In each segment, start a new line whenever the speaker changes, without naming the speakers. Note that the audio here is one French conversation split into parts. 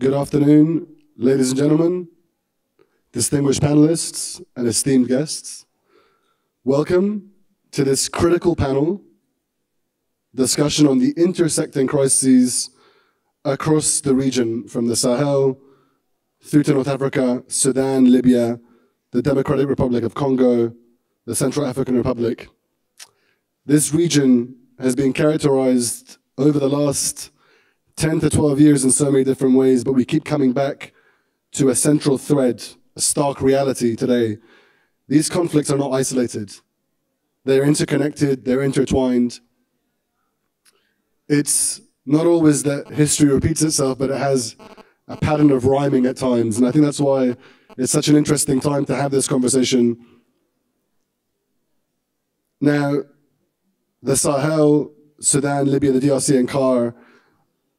Good afternoon, ladies and gentlemen, distinguished panelists and esteemed guests. Welcome to this critical panel discussion on the intersecting crises across the region, from the Sahel through to North Africa, Sudan, Libya, the Democratic Republic of Congo, the Central African Republic. This region has been characterized over the last 10 to 12 years in so many different ways, but we keep coming back to a central thread, a stark reality today. These conflicts are not isolated. They're interconnected, they're intertwined. It's not always that history repeats itself, but it has a pattern of rhyming at times. And I think that's why it's such an interesting time to have this conversation. Now, the Sahel, Sudan, Libya, the DRC, and CAR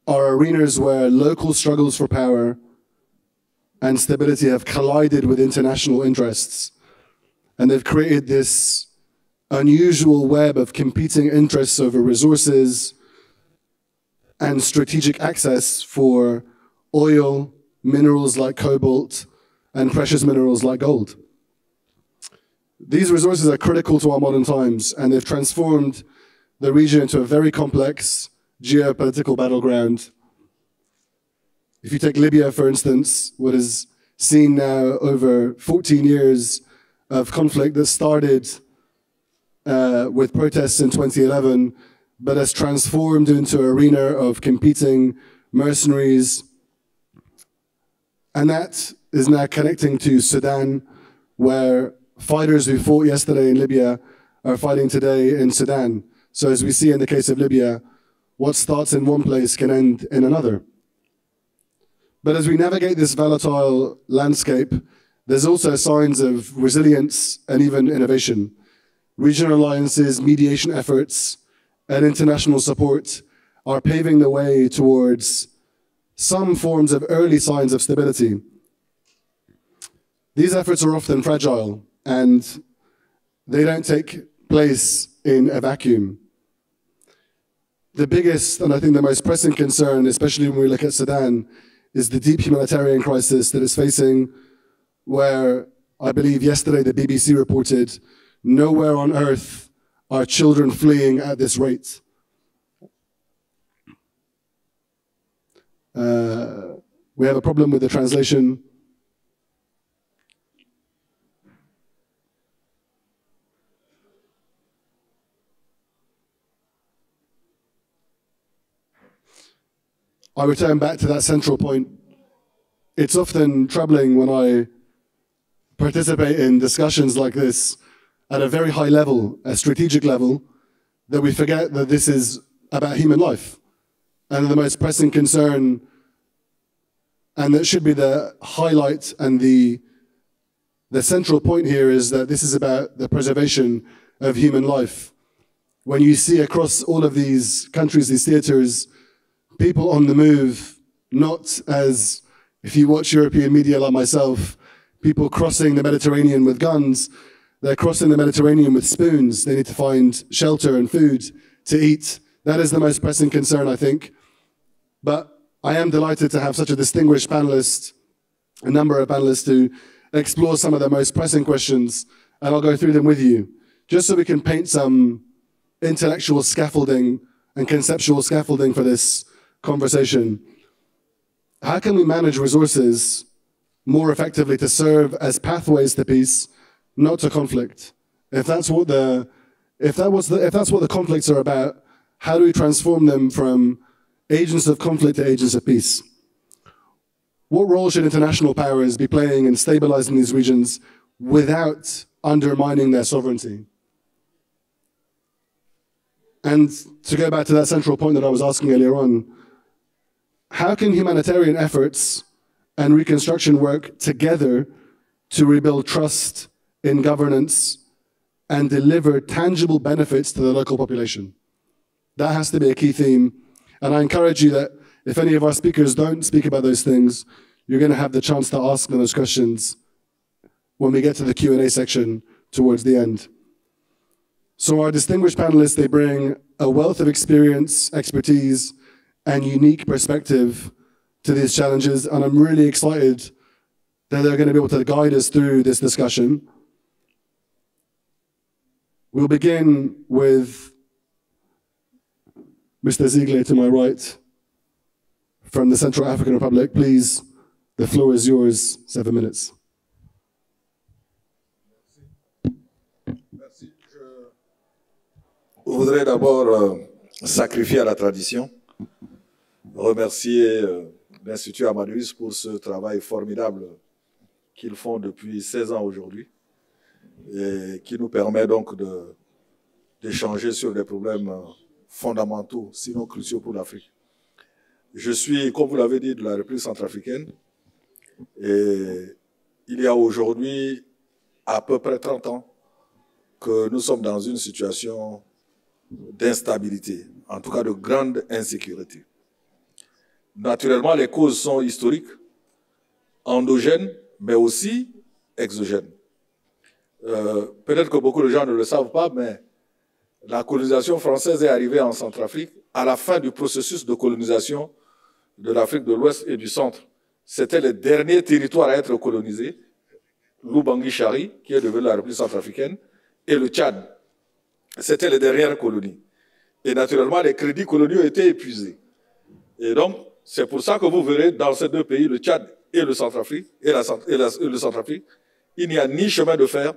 are arenas where local struggles for power and stability have collided with international interests. And they've created this unusual web of competing interests over resources and strategic access for oil, minerals like cobalt, and precious minerals like gold. These resources are critical to our modern times, and they've transformed the region into a very complex geopolitical battleground. If you take Libya, for instance, what is seen now over 14 years of conflict that started with protests in 2011, but has transformed into an arena of competing mercenaries. And that is now connecting to Sudan, where fighters who fought yesterday in Libya are fighting today in Sudan. So as we see in the case of Libya, what starts in one place can end in another. But as we navigate this volatile landscape, there's also signs of resilience and even innovation. Regional alliances, mediation efforts, and international support are paving the way towards some forms of early signs of stability. These efforts are often fragile, and they don't take place in a vacuum. The biggest, and I think the most pressing concern, especially when we look at Sudan, is the deep humanitarian crisis that it's facing, where I believe yesterday the BBC reported nowhere on earth are children fleeing at this rate. We have a problem with the translation. I return back to that central point. It's often troubling when I participate in discussions like this at a very high level, a strategic level, that we forget that this is about human life. And the most pressing concern, and that should be the highlight and the central point here, is that this is about the preservation of human life. When you see across all of these countries, these theaters, people on the move, not as, if you watch European media like myself, people crossing the Mediterranean with guns. They're crossing the Mediterranean with spoons. They need to find shelter and food to eat. That is the most pressing concern, I think. But I am delighted to have such a distinguished panelist, a number of panelists, to explore some of the most pressing questions, and I'll go through them with you, just so we can paint some intellectual scaffolding and conceptual scaffolding for this conversation. How can we manage resources more effectively to serve as pathways to peace, not to conflict? If that's what the conflicts are about, how do we transform them from agents of conflict to agents of peace? What role should international powers be playing in stabilizing these regions without undermining their sovereignty? And to go back to that central point that I was asking earlier on, how can humanitarian efforts and reconstruction work together to rebuild trust in governance and deliver tangible benefits to the local population? That has to be a key theme. And I encourage you that if any of our speakers don't speak about those things, you're going to have the chance to ask them those questions when we get to the Q&A section towards the end. So our distinguished panelists, they bring a wealth of experience, expertise, and unique perspective to these challenges, and I'm really excited that they're going to be able to guide us through this discussion. We'll begin with Mr. Ziegler to my right from the Central African Republic. Please, the floor is yours, 7 minutes.
Merci. Je voudrais d'abord sacrifier à la tradition, remercier l'Institut Amadouis pour ce travail formidable qu'ils font depuis 16 ans aujourd'hui et qui nous permet donc d'échanger sur des problèmes fondamentaux, sinon cruciaux pour l'Afrique. Je suis, comme vous l'avez dit, de la République centrafricaine et il y a aujourd'hui à peu près 30 ans que nous sommes dans une situation d'instabilité, en tout cas de grande insécurité. Naturellement, les causes sont historiques, endogènes, mais aussi exogènes. Peut-être que beaucoup de gens ne le savent pas, mais la colonisation française est arrivée en Centrafrique à la fin du processus de colonisation de l'Afrique de l'Ouest et du Centre. C'était le dernier territoire à être colonisé, l'Oubangui-Chari, qui est devenu la République centrafricaine, et le Tchad. C'était les dernières colonies. Et naturellement, les crédits coloniaux étaient épuisés. Et donc, c'est pour ça que vous verrez dans ces deux pays, le Tchad et le Centrafrique, le Centrafrique, il n'y a ni chemin de fer,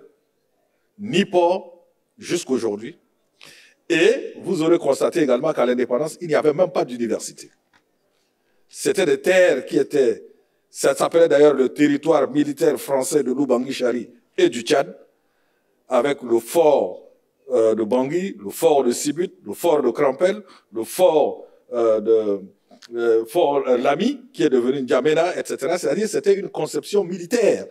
ni port jusqu'aujourd'hui. Et vous aurez constaté également qu'à l'indépendance, il n'y avait même pas d'université. C'était des terres qui étaient, ça s'appelait d'ailleurs le territoire militaire français de l'Oubangui-Chari et du Tchad, avec le fort de Bangui, le fort de Sibut, le fort de Crampel, le fort Lamy, qui est devenu N'Djamena, etc. C'est-à-dire c'était une conception militaire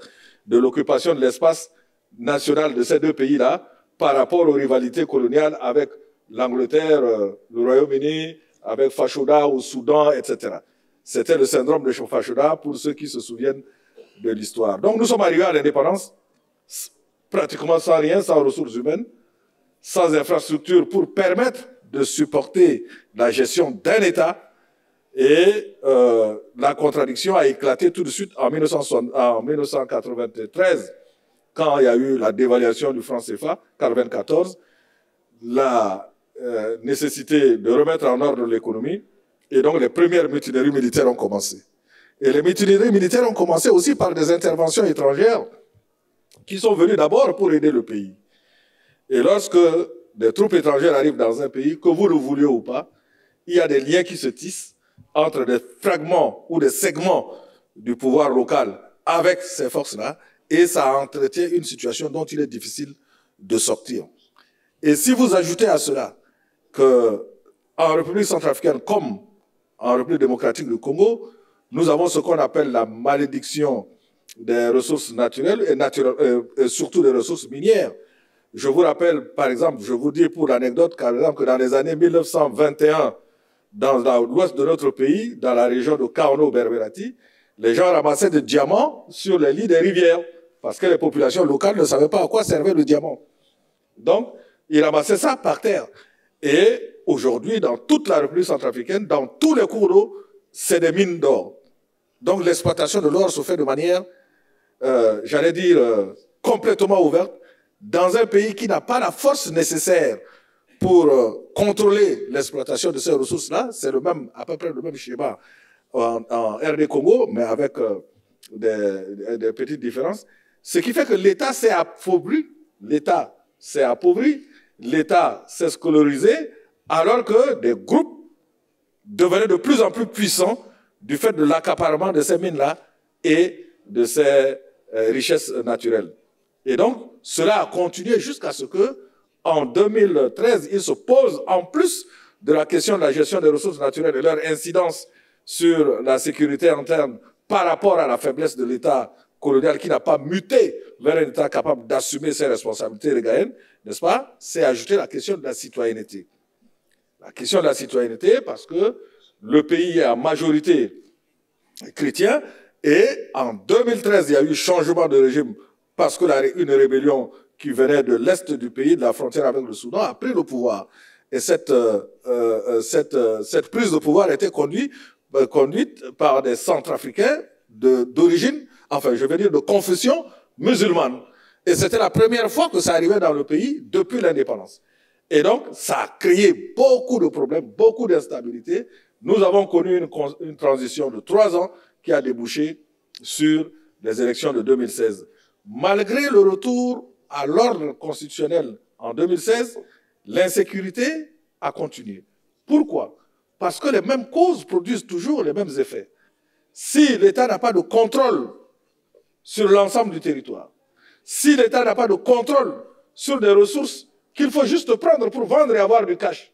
de l'occupation de l'espace national de ces deux pays-là par rapport aux rivalités coloniales avec l'Angleterre, le Royaume-Uni, avec Fashoda au Soudan, etc. C'était le syndrome de Fashoda pour ceux qui se souviennent de l'histoire. Donc nous sommes arrivés à l'indépendance pratiquement sans rien, sans ressources humaines, sans infrastructure pour permettre de supporter la gestion d'un État. Et la contradiction a éclaté tout de suite en 1993, quand il y a eu la dévaluation du franc CFA, 1994, la nécessité de remettre en ordre l'économie, et donc les premières mutineries militaires ont commencé. Et les mutineries militaires ont commencé aussi par des interventions étrangères qui sont venues d'abord pour aider le pays. Et lorsque des troupes étrangères arrivent dans un pays, que vous le vouliez ou pas, il y a des liens qui se tissent entre des fragments ou des segments du pouvoir local avec ces forces-là, et ça entretient une situation dont il est difficile de sortir. Et si vous ajoutez à cela que en République centrafricaine comme en République démocratique du Congo, nous avons ce qu'on appelle la malédiction des ressources naturelles et surtout des ressources minières. Je vous rappelle, par exemple, je vous dis pour l'anecdote, par exemple, que dans les années 1921, dans l'ouest de notre pays, dans la région de Kaono-Berberati, les gens ramassaient des diamants sur les lits des rivières, parce que les populations locales ne savaient pas à quoi servait le diamant. Donc, ils ramassaient ça par terre. Et aujourd'hui, dans toute la République centrafricaine, dans tous les cours d'eau, c'est des mines d'or. Donc, l'exploitation de l'or se fait de manière, j'allais dire, complètement ouverte, dans un pays qui n'a pas la force nécessaire pour contrôler l'exploitation de ces ressources-là. C'est le même, à peu près le même schéma en RD Congo, mais avec des petites différences. Ce qui fait que l'État s'est appauvri, l'État s'est appauvri, l'État s'est scolarisé, alors que des groupes devenaient de plus en plus puissants du fait de l'accaparement de ces mines-là et de ces richesses naturelles. Et donc, cela a continué jusqu'à ce que, en 2013, il se pose, en plus de la question de la gestion des ressources naturelles et leur incidence sur la sécurité interne par rapport à la faiblesse de l'État colonial qui n'a pas muté vers un État capable d'assumer ses responsabilités régaliennes, n'est-ce pas? C'est ajouter la question de la citoyenneté. La question de la citoyenneté, parce que le pays est en majorité chrétien, et en 2013, il y a eu changement de régime parce que une rébellion qui venait de l'est du pays, de la frontière avec le Soudan, a pris le pouvoir. Et cette prise de pouvoir a été conduite conduite par des Centrafricains d'origine, enfin je veux dire de confession musulmane. Et c'était la première fois que ça arrivait dans le pays depuis l'indépendance. Et donc, ça a créé beaucoup de problèmes, beaucoup d'instabilité. Nous avons connu une transition de 3 ans qui a débouché sur les élections de 2016. Malgré le retour à l'ordre constitutionnel en 2016, l'insécurité a continué. Pourquoi? Parce que les mêmes causes produisent toujours les mêmes effets. Si l'État n'a pas de contrôle sur l'ensemble du territoire, si l'État n'a pas de contrôle sur des ressources qu'il faut juste prendre pour vendre et avoir du cash,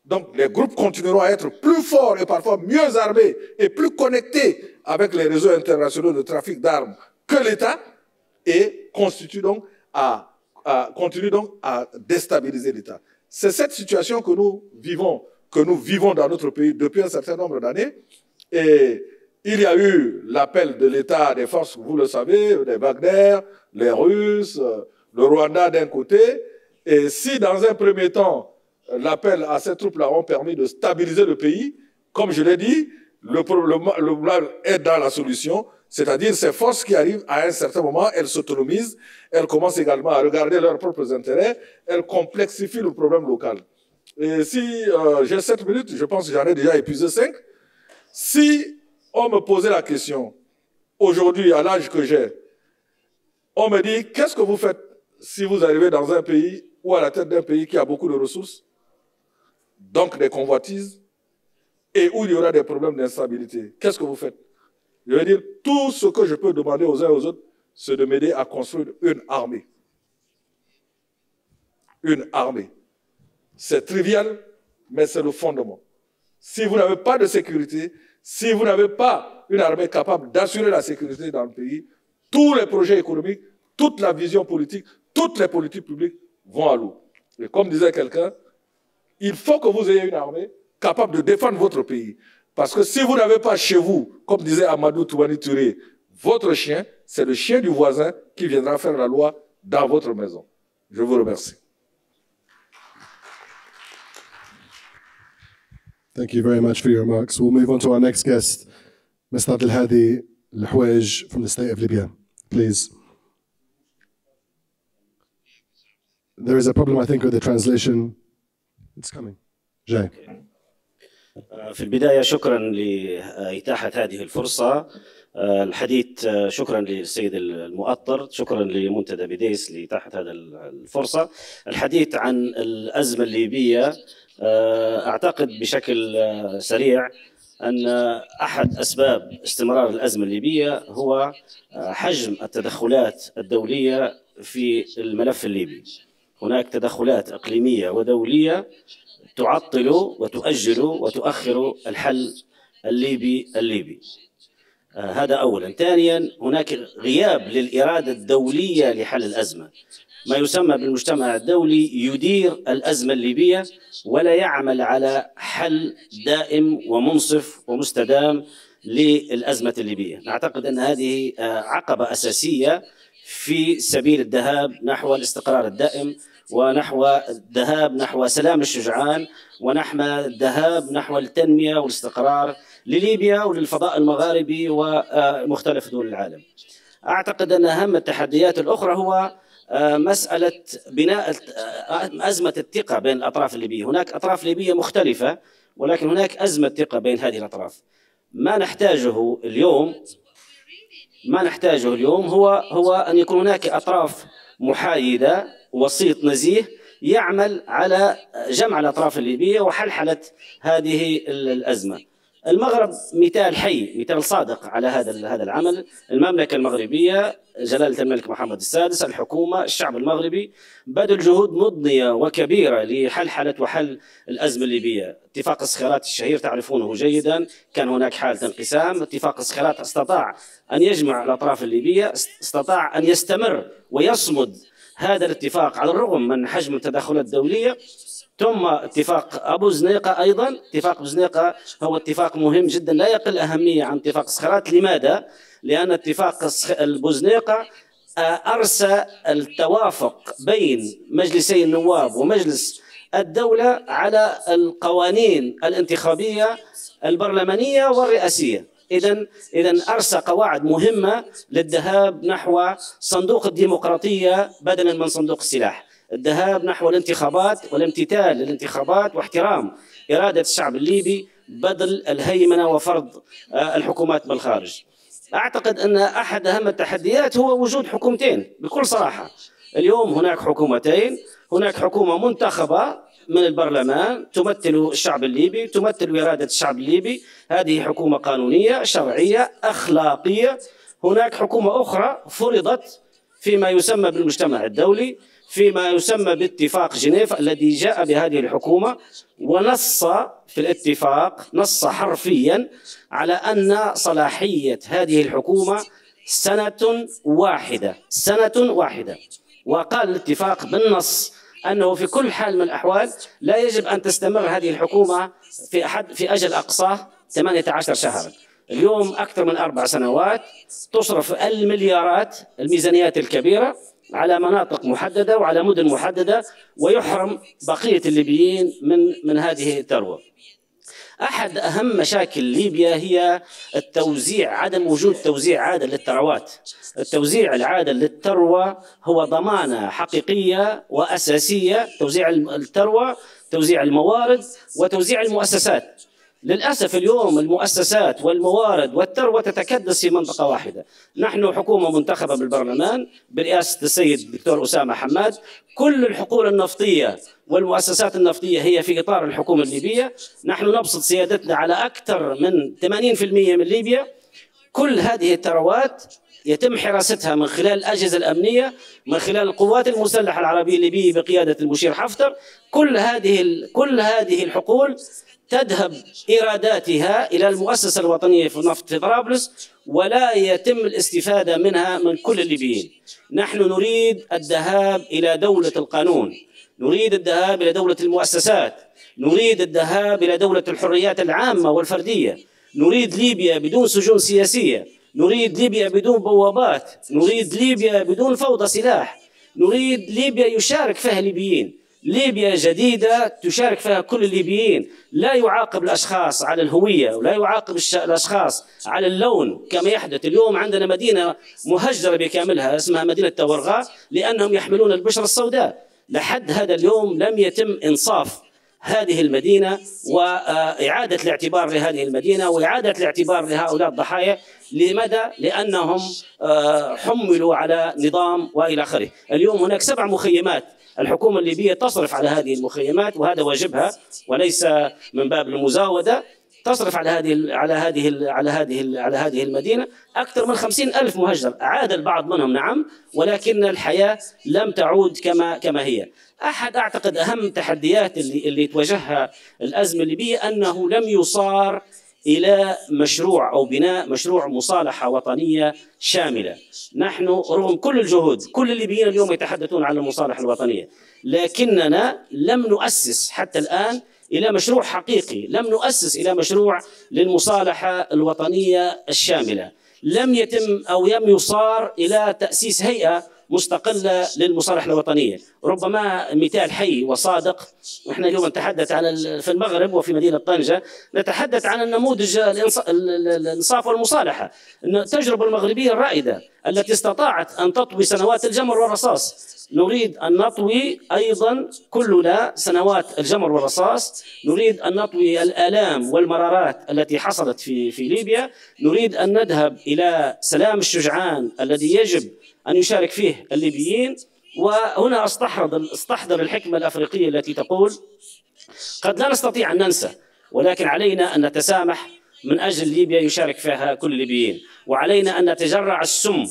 donc les groupes continueront à être plus forts et parfois mieux armés et plus connectés avec les réseaux internationaux de trafic d'armes que l'État et continuent donc à déstabiliser l'État. C'est cette situation que nous vivons dans notre pays depuis un certain nombre d'années. Et il y a eu l'appel de l'État des forces, vous le savez, les Wagner, les Russes, le Rwanda d'un côté. Et si dans un premier temps, l'appel à ces troupes-là ont permis de stabiliser le pays, comme je l'ai dit, le problème est dans la solution, c'est-à-dire ces forces qui arrivent à un certain moment, elles s'autonomisent, elles commencent également à regarder leurs propres intérêts, elles complexifient le problème local. Et si j'ai 7 minutes, je pense que j'en ai déjà épuisé 5, si on me posait la question, aujourd'hui, à l'âge que j'ai, on me dit, qu'est-ce que vous faites si vous arrivez dans un pays ou à la tête d'un pays qui a beaucoup de ressources, donc des convoitises, et où il y aura des problèmes d'instabilité? Qu'est-ce que vous faites? Je veux dire, tout ce que je peux demander aux uns et aux autres, c'est de m'aider à construire une armée. Une armée. C'est trivial, mais c'est le fondement. Si vous n'avez pas de sécurité, si vous n'avez pas une armée capable d'assurer la sécurité dans le pays, tous les projets économiques, toute la vision politique, toutes les politiques publiques vont à l'eau. Et comme disait quelqu'un, il faut que vous ayez une armée capable de défendre votre pays. Parce que si vous n'avez pas chez vous, comme disait Amadou Touani Touré, votre chien, c'est le chien du voisin qui viendra faire la loi dans votre maison. Je vous remercie.
Thank you very much for your remarks. We'll move on to our next guest, Mr. Abdelhadi Al-Houaj from the state of Libya. Please. There is a problem, I think, with the translation. It's coming. Jay.
في البداية شكرا لإتاحة هذه الفرصة الحديث. شكرا للسيد المؤطر، شكرا لمنتدى بديس لإتاحة هذه الفرصة. الحديث عن الأزمة الليبية، أعتقد بشكل سريع أن أحد أسباب استمرار الأزمة الليبية هو حجم التدخلات الدولية في الملف الليبي. هناك تدخلات إقليمية ودولية تعطل وتؤجل وتؤخر الحل الليبي. هذا أولا. ثانيا، هناك غياب للإرادة الدولية لحل الأزمة. ما يسمى بالمجتمع الدولي يدير الأزمة الليبية ولا يعمل على حل دائم ومنصف ومستدام للأزمة الليبية. نعتقد أن هذه عقبة أساسية في سبيل الذهاب نحو الاستقرار الدائم، ونحو الذهاب نحو سلام الشجعان، ونحو الذهاب نحو التنمية والاستقرار لليبيا وللفضاء المغاربي ومختلف دول العالم. أعتقد أن أهم التحديات الأخرى هو مسألة بناء أزمة الثقة بين الأطراف الليبية. هناك أطراف ليبية مختلفة، ولكن هناك أزمة ثقة بين هذه الأطراف. ما نحتاجه اليوم هو أن يكون هناك أطراف محايدة، وسيط نزيه يعمل على جمع الأطراف الليبية وحلحلة هذه الأزمة. المغرب مثال حي، مثال صادق على هذا العمل. المملكة المغربية، جلالة الملك محمد السادس، الحكومة، الشعب المغربي بذل جهود مضنية وكبيرة لحلحلة وحل الأزمة الليبية. اتفاق الصخيرات الشهير تعرفونه جيدا، كان هناك حالة انقسام. اتفاق الصخيرات استطاع أن يجمع الأطراف الليبية، استطاع أن يستمر ويصمد هذا الاتفاق على الرغم من حجم التدخلات الدولية. ثم اتفاق أبو زنيقة أيضا. اتفاق أبو زنيقة هو اتفاق مهم جدا لا يقل أهمية عن اتفاق الصخيرات. لماذا؟ لأن اتفاق أبو زنيقة أرسى التوافق بين مجلسي النواب ومجلس الدولة على القوانين الانتخابية البرلمانية والرئاسية. إذن أرسى قواعد مهمة للذهاب نحو صندوق الديمقراطية بدلا من صندوق السلاح، الذهاب نحو الانتخابات والامتثال للانتخابات واحترام إرادة الشعب الليبي بدل الهيمنة وفرض الحكومات بالخارج. أعتقد أن أحد أهم التحديات هو وجود حكومتين بكل صراحة. اليوم هناك حكومتين، هناك حكومة منتخبة من البرلمان تمثل الشعب الليبي، تمثل إرادة الشعب الليبي، هذه حكومة قانونية شرعية أخلاقية. هناك حكومة أخرى فرضت فيما يسمى بالمجتمع الدولي، فيما يسمى باتفاق جنيف الذي جاء بهذه الحكومة ونص في الاتفاق، نص حرفيا على أن صلاحية هذه الحكومة سنة واحدة. وقال الاتفاق بالنص أنه في كل حال من الأحوال لا يجب أن تستمر هذه الحكومة في أجل أقصاه 18 شهرا. اليوم أكثر من 4 سنوات تصرف المليارات، الميزانيات الكبيرة على مناطق محددة وعلى مدن محددة، ويحرم بقية الليبيين من هذه الثروة. أحد أهم مشاكل ليبيا هي التوزيع، عدم وجود توزيع عادل للثروات. التوزيع العادل للثروة هو ضمانة حقيقية وأساسية، توزيع الثروة، توزيع الموارد، وتوزيع المؤسسات. للأسف اليوم المؤسسات والموارد والثروة تتكدس في منطقة واحدة. نحن حكومة منتخبة بالبرلمان برئاسة السيد الدكتور أسامة حماد، كل الحقول النفطية والمؤسسات النفطية هي في إطار الحكومة الليبية، نحن نبسط سيادتنا على أكثر من 80% من ليبيا. كل هذه الثروات يتم حراستها من خلال الأجهزة الأمنية، من خلال القوات المسلحة العربية الليبية بقيادة المشير حفتر. كل هذه الحقول تذهب إيراداتها إلى المؤسسة الوطنية في النفط في طرابلس، ولا يتم الاستفادة منها من كل الليبيين. نحن نريد الذهاب إلى دولة القانون، نريد الذهاب إلى دولة المؤسسات، نريد الذهاب إلى دولة الحريات العامة والفردية، نريد ليبيا بدون سجون سياسية، نريد ليبيا بدون بوابات، نريد ليبيا بدون فوضى سلاح، نريد ليبيا يشارك فيها الليبيين، ليبيا جديدة تشارك فيها كل الليبيين، لا يعاقب الأشخاص على الهوية ولا يعاقب الأشخاص على اللون كما يحدث اليوم. عندنا مدينة مهجرة بكاملها اسمها مدينة تورغا لأنهم يحملون البشرة السوداء. لحد هذا اليوم لم يتم إنصاف هذه المدينة وإعادة الاعتبار لهذه المدينة وإعادة الاعتبار لهؤلاء الضحايا. لماذا؟ لأنهم حملوا على نظام وإلى آخره. اليوم هناك 7 مخيمات، الحكومة الليبية تصرف على هذه المخيمات وهذا واجبها وليس من باب المزاودة. تصرف على هذه المدينة أكثر من 50,000 مهجر. عاد البعض منهم نعم، ولكن الحياة لم تعود كما هي. أعتقد أهم تحديات اللي تواجهها الأزمة الليبية أنه لم يصار إلى مشروع أو بناء مشروع مصالحة وطنية شاملة. نحن رغم كل الجهود، كل الليبيين اليوم يتحدثون عن المصالحة الوطنية، لكننا لم نؤسس حتى الآن إلى مشروع حقيقي، لم نؤسس إلى مشروع للمصالحة الوطنية الشاملة. لم يتم أو لم يصار إلى تأسيس هيئة مستقلة للمصالحة الوطنية. ربما مثال حي وصادق، نحن اليوم نتحدث في المغرب وفي مدينة طنجة نتحدث عن النموذج الإنصاف والمصالحة، التجربة المغربية الرائدة التي استطاعت أن تطوي سنوات الجمر والرصاص. نريد أن نطوي أيضا كلنا سنوات الجمر والرصاص، نريد أن نطوي الآلام والمرارات التي حصلت في ليبيا، نريد أن نذهب إلى سلام الشجعان الذي يجب أن يشارك فيه الليبيين. وهنا استحضر الحكمة الأفريقية التي تقول قد لا نستطيع أن ننسى، ولكن علينا أن نتسامح من أجل ليبيا يشارك فيها كل الليبيين، وعلينا أن نتجرع السم.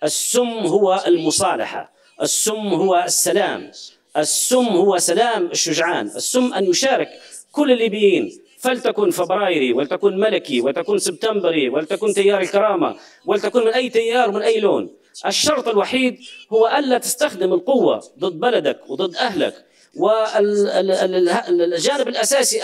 السم هو المصالحة، السم هو السلام، السم هو سلام الشجعان، السم أن يشارك كل الليبيين، فلتكن فبرايري ولتكن ملكي ولتكن سبتمبري ولتكن تيار الكرامة ولتكن من أي تيار ومن أي لون. الشرط الوحيد هو ألا تستخدم القوة ضد بلدك وضد أهلك والجانب الأساسي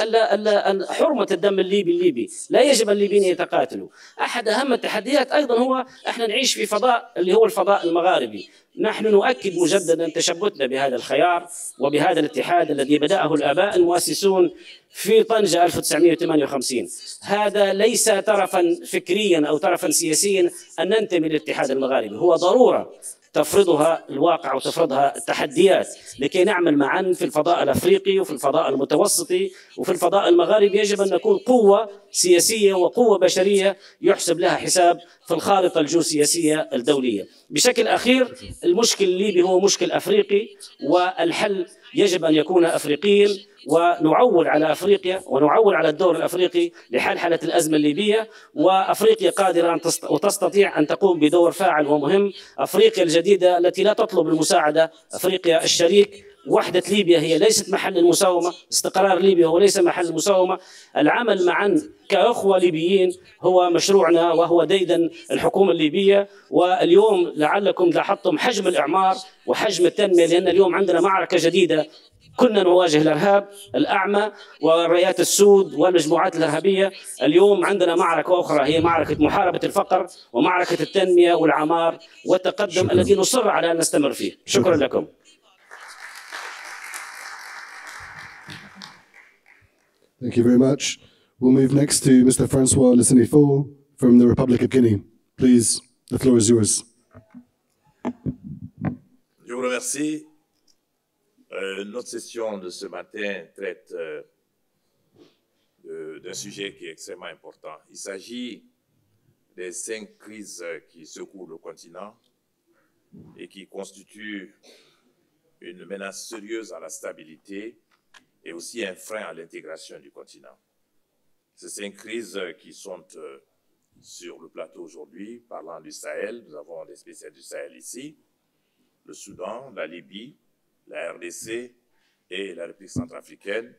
حرمة الدم الليبي لا يجب الليبيين يتقاتلوا. أحد أهم التحديات أيضا هو إحنا نعيش في فضاء اللي هو الفضاء المغاربي. نحن نؤكد مجددا تشبثنا بهذا الخيار وبهذا الاتحاد الذي بدأه الآباء المؤسسون في طنجة 1958. هذا ليس طرفا فكريا أو طرفا سياسيا أن ننتمي للاتحاد المغاربي، هو ضرورة تفرضها الواقع وتفرضها التحديات لكي نعمل معا في الفضاء الأفريقي وفي الفضاء المتوسطي وفي الفضاء المغاربي. يجب أن نكون قوة سياسية وقوة بشرية يحسب لها حساب في الخارطة الجيوسياسية الدولية. بشكل أخير المشكل الليبي هو مشكل أفريقي، والحل يجب أن يكون أفريقيا، ونعول على أفريقيا ونعول على الدور الأفريقي لحل الأزمة الليبية. وأفريقيا قادرة وتستطيع أن تقوم بدور فاعل ومهم. أفريقيا الجديدة التي لا تطلب المساعدة، أفريقيا الشريك. وحدة ليبيا هي ليست محل المساومة، استقرار ليبيا هو ليس محل المساومة. العمل معا كأخوة ليبيين هو مشروعنا وهو ديدن الحكومة الليبية. واليوم لعلكم لاحظتم حجم الإعمار وحجم التنمية، لأن اليوم عندنا معركة جديدة. كنا نواجه الإرهاب الأعمى والرايات السود والمجموعات الإرهابية. اليوم عندنا معركة أخرى هي معركة محاربة الفقر ومعركة التنمية والعمار والتقدم الذي نصر على أن نستمر فيه. شكرا لكم.
Thank you very much. We'll move next to Mr. Francois Lissini-Fall from the Republic of Guinea. Please, the floor is yours.
Je vous remercie. Notre session de ce matin traite d'un sujet qui est extrêmement important. Il s'agit des 5 crises qui secouent le continent et qui constituent une menace sérieuse à la stabilité et aussi un frein à l'intégration du continent. Ces 5 crises qui sont sur le plateau aujourd'hui, parlant du Sahel, nous avons des spécialistes du Sahel ici, le Soudan, la Libye, la RDC et la République centrafricaine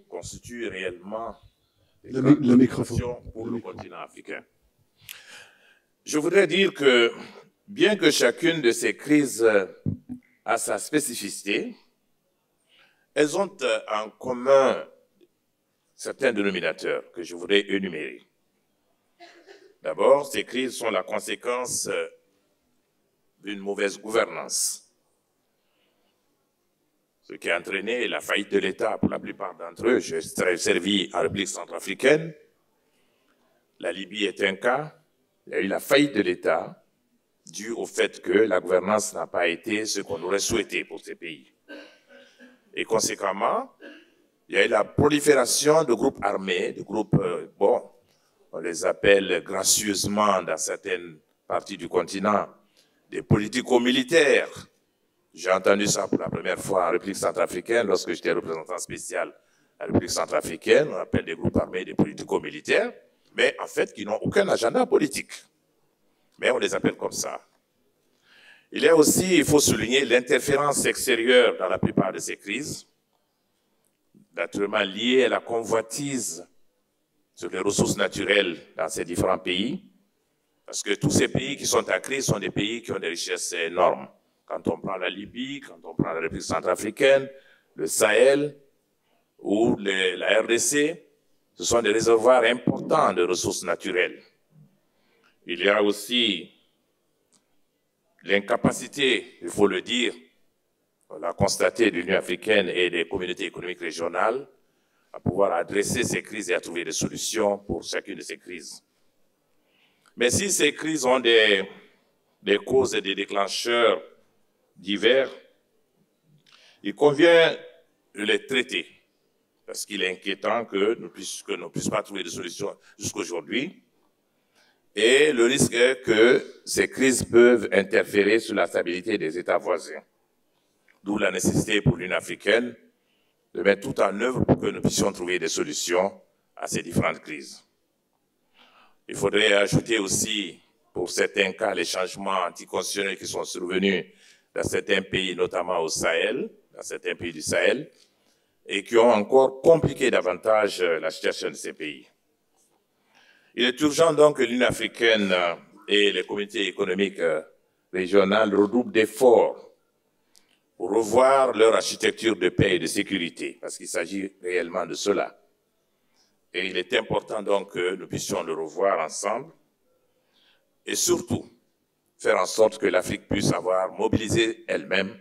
constituent réellement des préoccupations pour le continent africain. Je voudrais dire que, bien que chacune de ces crises a sa spécificité, elles ont en commun certains dénominateurs que je voudrais énumérer. D'abord, ces crises sont la conséquence d'une mauvaise gouvernance, ce qui a entraîné la faillite de l'État pour la plupart d'entre eux. J'ai servi en République centrafricaine. La Libye est un cas. Il y a eu la faillite de l'État due au fait que la gouvernance n'a pas été ce qu'on aurait souhaité pour ces pays. Et conséquemment, il y a eu la prolifération de groupes armés, de groupes, on les appelle gracieusement dans certaines parties du continent, des politico-militaires. J'ai entendu ça pour la première fois en République centrafricaine, lorsque j'étais représentant spécial à la République centrafricaine. On appelle des groupes armés des politico-militaires, mais en fait qui n'ont aucun agenda politique. Mais on les appelle comme ça. Il y a aussi, il faut souligner, l'interférence extérieure dans la plupart de ces crises, naturellement liée à la convoitise sur les ressources naturelles dans ces différents pays, parce que tous ces pays qui sont en crise sont des pays qui ont des richesses énormes. Quand on prend la Libye, quand on prend la République centrafricaine, le Sahel ou la RDC, ce sont des réservoirs importants de ressources naturelles. Il y a aussi l'incapacité, il faut le dire, on l'a constaté, de l'Union africaine et des communautés économiques régionales à pouvoir adresser ces crises et à trouver des solutions pour chacune de ces crises. Mais si ces crises ont des causes et des déclencheurs divers, il convient de les traiter, parce qu'il est inquiétant que nous ne puissions pas trouver de solution jusqu'aujourd'hui, et le risque est que ces crises peuvent interférer sur la stabilité des États voisins. D'où la nécessité pour l'Union africaine de mettre tout en œuvre pour que nous puissions trouver des solutions à ces différentes crises. Il faudrait ajouter aussi, pour certains cas, les changements anticonstitutionnels qui sont survenus dans certains pays, notamment au Sahel, dans certains pays du Sahel, et qui ont encore compliqué davantage la situation de ces pays. Il est urgent donc que l'Union africaine et les communautés économiques régionales redoublent d'efforts pour revoir leur architecture de paix et de sécurité, parce qu'il s'agit réellement de cela. Et il est important donc que nous puissions le revoir ensemble et surtout faire en sorte que l'Afrique puisse avoir mobilisé elle-même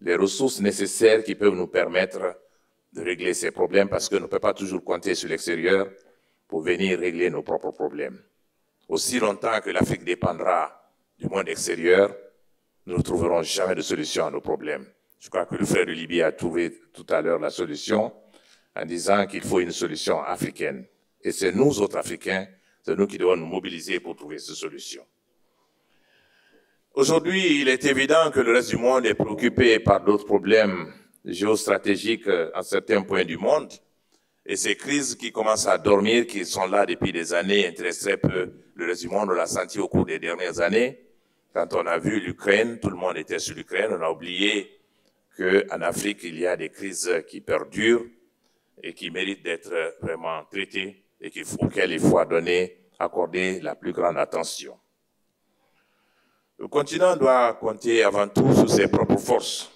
les ressources nécessaires qui peuvent nous permettre de régler ces problèmes, parce qu'on ne peut pas toujours compter sur l'extérieur pour venir régler nos propres problèmes. Aussi longtemps que l'Afrique dépendra du monde extérieur, nous ne trouverons jamais de solution à nos problèmes. Je crois que le frère de Libye a trouvé tout à l'heure la solution en disant qu'il faut une solution africaine. Et c'est nous autres Africains, c'est nous qui devons nous mobiliser pour trouver cette solution. Aujourd'hui, il est évident que le reste du monde est préoccupé par d'autres problèmes géostratégiques à certains points du monde. Et ces crises qui commencent à dormir, qui sont là depuis des années, intéressent très peu le reste du monde. On l'a senti au cours des dernières années. Quand on a vu l'Ukraine, tout le monde était sur l'Ukraine. On a oublié qu'en Afrique, il y a des crises qui perdurent et qui méritent d'être vraiment traitées et auxquelles il faut accorder la plus grande attention. Le continent doit compter avant tout sur ses propres forces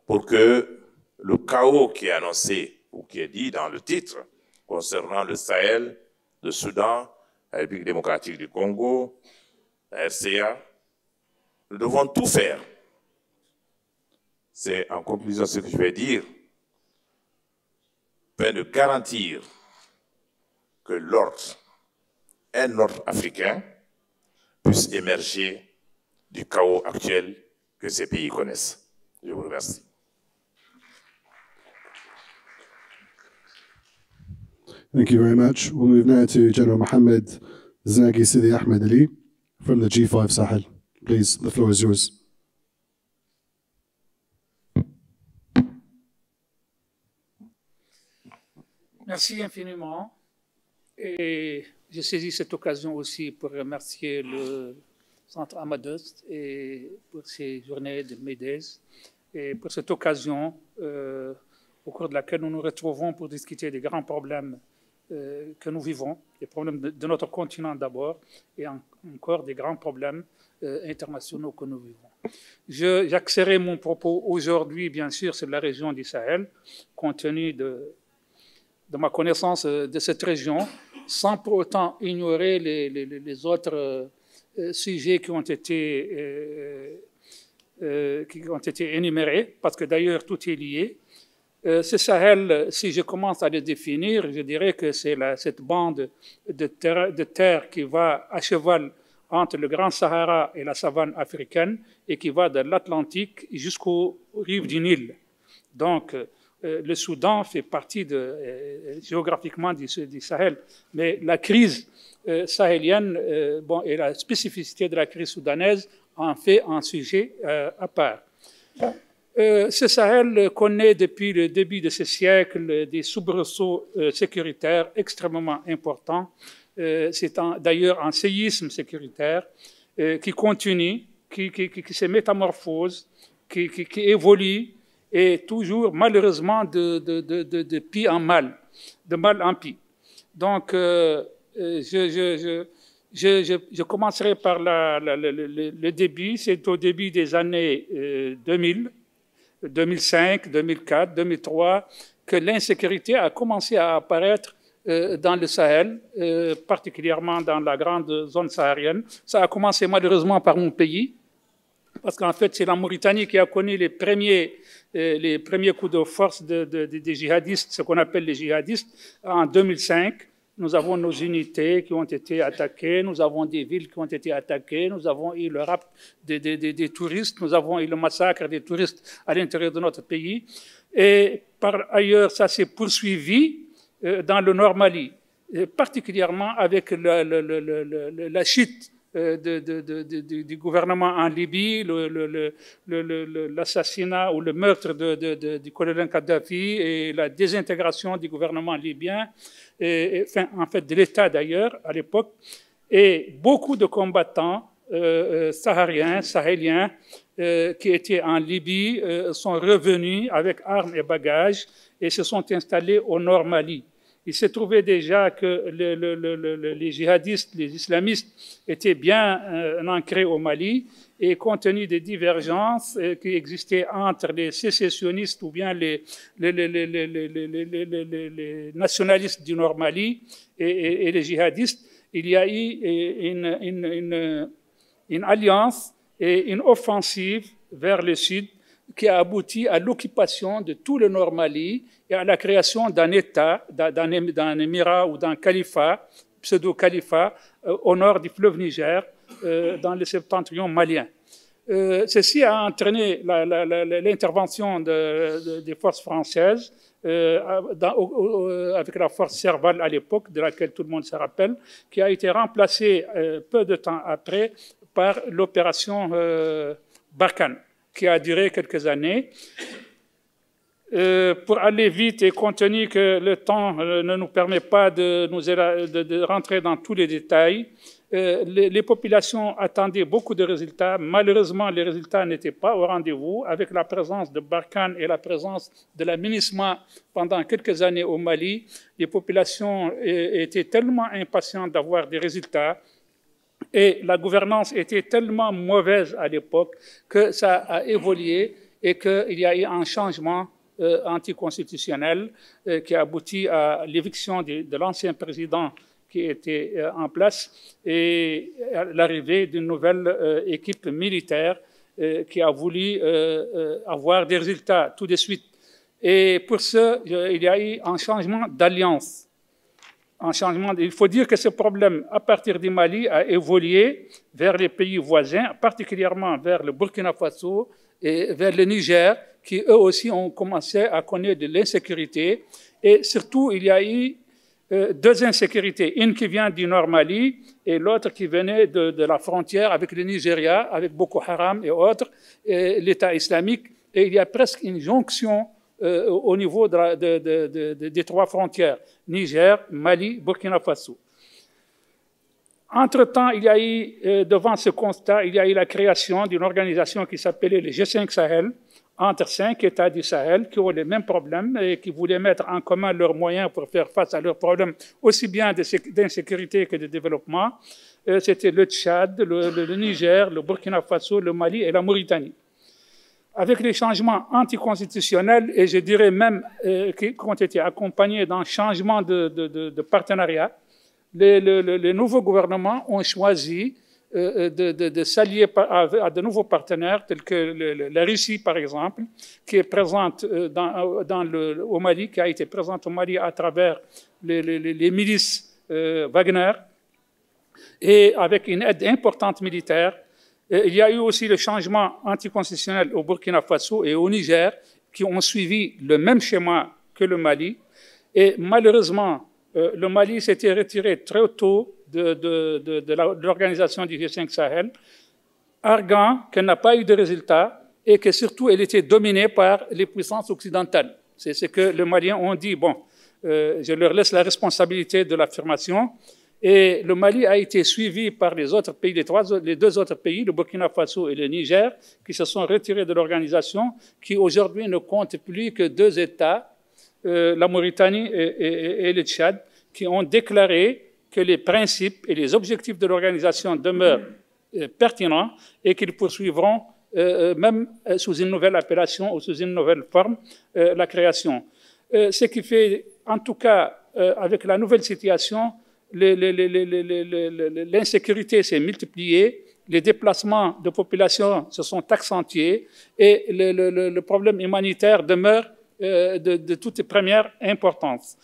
pour que le chaos qui est annoncé ou qui est dit dans le titre concernant le Sahel, le Soudan, la République démocratique du Congo, la RCA, nous devons tout faire. C'est en conclusion ce que je vais dire, afin de garantir que un ordre africain puisse émerger du chaos actuel que ces pays connaissent. Je vous remercie.
Thank you very much. We'll move now to General Mohammed Zaghi Sidi Ahmed Ali from the G5 Sahel. Please, the floor is yours.
Merci infiniment. Et je saisis cette occasion aussi pour remercier le Centre Amadeus et pour ces journées de MEDES et pour cette occasion au cours de laquelle nous nous retrouvons pour discuter des grands problèmes que nous vivons, les problèmes de notre continent d'abord et encore des grands problèmes internationaux que nous vivons. J'axerai mon propos aujourd'hui, bien sûr, sur la région du Sahel, compte tenu de ma connaissance de cette région, sans pour autant ignorer les autres sujets qui ont été énumérés, parce que d'ailleurs tout est lié. Ce Sahel, si je commence à le définir, je dirais que c'est cette bande de terre qui va à cheval entre le Grand Sahara et la savane africaine et qui va de l'Atlantique jusqu'aux rives du Nil. Donc, le Soudan fait partie géographiquement du Sahel, mais la crise sahélienne et la spécificité de la crise soudanaise en fait un sujet à part. Ce Sahel connaît depuis le début de ce siècle des soubresauts sécuritaires extrêmement importants. C'est d'ailleurs un séisme sécuritaire qui continue, qui se métamorphose, qui évolue, et toujours malheureusement de pis en mal, de mal en pis. Donc, je commencerai par le début. C'est au début des années 2000, 2005, 2004, 2003, que l'insécurité a commencé à apparaître dans le Sahel, particulièrement dans la grande zone saharienne. Ça a commencé malheureusement par mon pays, parce qu'en fait, c'est la Mauritanie qui a connu les premiers coups de force des djihadistes, ce qu'on appelle les djihadistes, en 2005. Nous avons nos unités qui ont été attaquées, nous avons des villes qui ont été attaquées, nous avons eu le rapt des touristes, nous avons eu le massacre des touristes à l'intérieur de notre pays. Et par ailleurs, ça s'est poursuivi dans le Nord Mali, particulièrement avec la chute du gouvernement en Libye, l'assassinat ou le meurtre du colonel Kadhafi et la désintégration du gouvernement libyen, en fait de l'État d'ailleurs à l'époque, et beaucoup de combattants sahéliens qui étaient en Libye sont revenus avec armes et bagages et se sont installés au Nord Mali. il s'est trouvé déjà que les djihadistes, les islamistes étaient bien ancrés au Mali, et compte tenu des divergences qui existaient entre les sécessionnistes ou bien les nationalistes du Nord Mali et les djihadistes, il y a eu une alliance et une offensive vers le sud qui a abouti à l'occupation de tout le Nord Mali et à la création d'un État, d'un émirat ou d'un califat, pseudo-califat, au nord du fleuve Niger, dans le septentrion malien. Ceci a entraîné l'intervention des forces françaises avec la force Serval à l'époque, de laquelle tout le monde se rappelle, qui a été remplacée peu de temps après par l'opération Barkhane, qui a duré quelques années. Pour aller vite et compte tenu que le temps ne nous permet pas de rentrer dans tous les détails, les populations attendaient beaucoup de résultats. Malheureusement, les résultats n'étaient pas au rendez-vous. Avec la présence de Barkhane et la présence de la MINUSMA pendant quelques années au Mali, les populations étaient tellement impatientes d'avoir des résultats et la gouvernance était tellement mauvaise à l'époque que ça a évolué et qu'il y a eu un changement anticonstitutionnel qui a abouti à l'éviction de l'ancien président qui était en place et à l'arrivée d'une nouvelle équipe militaire qui a voulu avoir des résultats tout de suite. Et pour ça, il y a eu un changement d'alliance. Il faut dire que ce problème, à partir du Mali, a évolué vers les pays voisins, particulièrement vers le Burkina Faso et vers le Niger, qui eux aussi ont commencé à connaître de l'insécurité. Et surtout, il y a eu deux insécurités, une qui vient du Nord Mali et l'autre qui venait de la frontière avec le Nigeria, avec Boko Haram et autres, l'État islamique. Et il y a presque une jonction au niveau des trois frontières, Niger, Mali, Burkina Faso. Entre-temps, il y a eu, devant ce constat, il y a eu la création d'une organisation qui s'appelait le G5 Sahel, entre 5 États du Sahel qui ont les mêmes problèmes et qui voulaient mettre en commun leurs moyens pour faire face à leurs problèmes, aussi bien d'insécurité que de développement. C'était le Tchad, le Niger, le Burkina Faso, le Mali et la Mauritanie. Avec les changements anticonstitutionnels, et je dirais même qui ont été accompagnés d'un changement de partenariat, les nouveaux gouvernements ont choisi de s'allier à de nouveaux partenaires, tels que la Russie, par exemple, qui est présente au Mali, qui a été présente au Mali à travers les milices Wagner, et avec une aide importante militaire. Il y a eu aussi le changement anticonstitutionnel au Burkina Faso et au Niger, qui ont suivi le même schéma que le Mali. Et malheureusement, le Mali s'était retiré très tôt de l'organisation du G5 Sahel, arguant qu'elle n'a pas eu de résultats et que surtout elle était dominée par les puissances occidentales. C'est ce que les Maliens ont dit. Bon, je leur laisse la responsabilité de l'affirmation. Et le Mali a été suivi par les autres pays, les deux autres pays, le Burkina Faso et le Niger, qui se sont retirés de l'organisation, qui aujourd'hui ne comptent plus que 2 États, la Mauritanie et le Tchad, qui ont déclaré que les principes et les objectifs de l'organisation demeurent pertinents et qu'ils poursuivront, même sous une nouvelle appellation ou sous une nouvelle forme, la création. Ce qui fait, en tout cas, avec la nouvelle situation, l'insécurité s'est multipliée, les déplacements de population se sont accentués et le problème humanitaire demeure de toute première importance.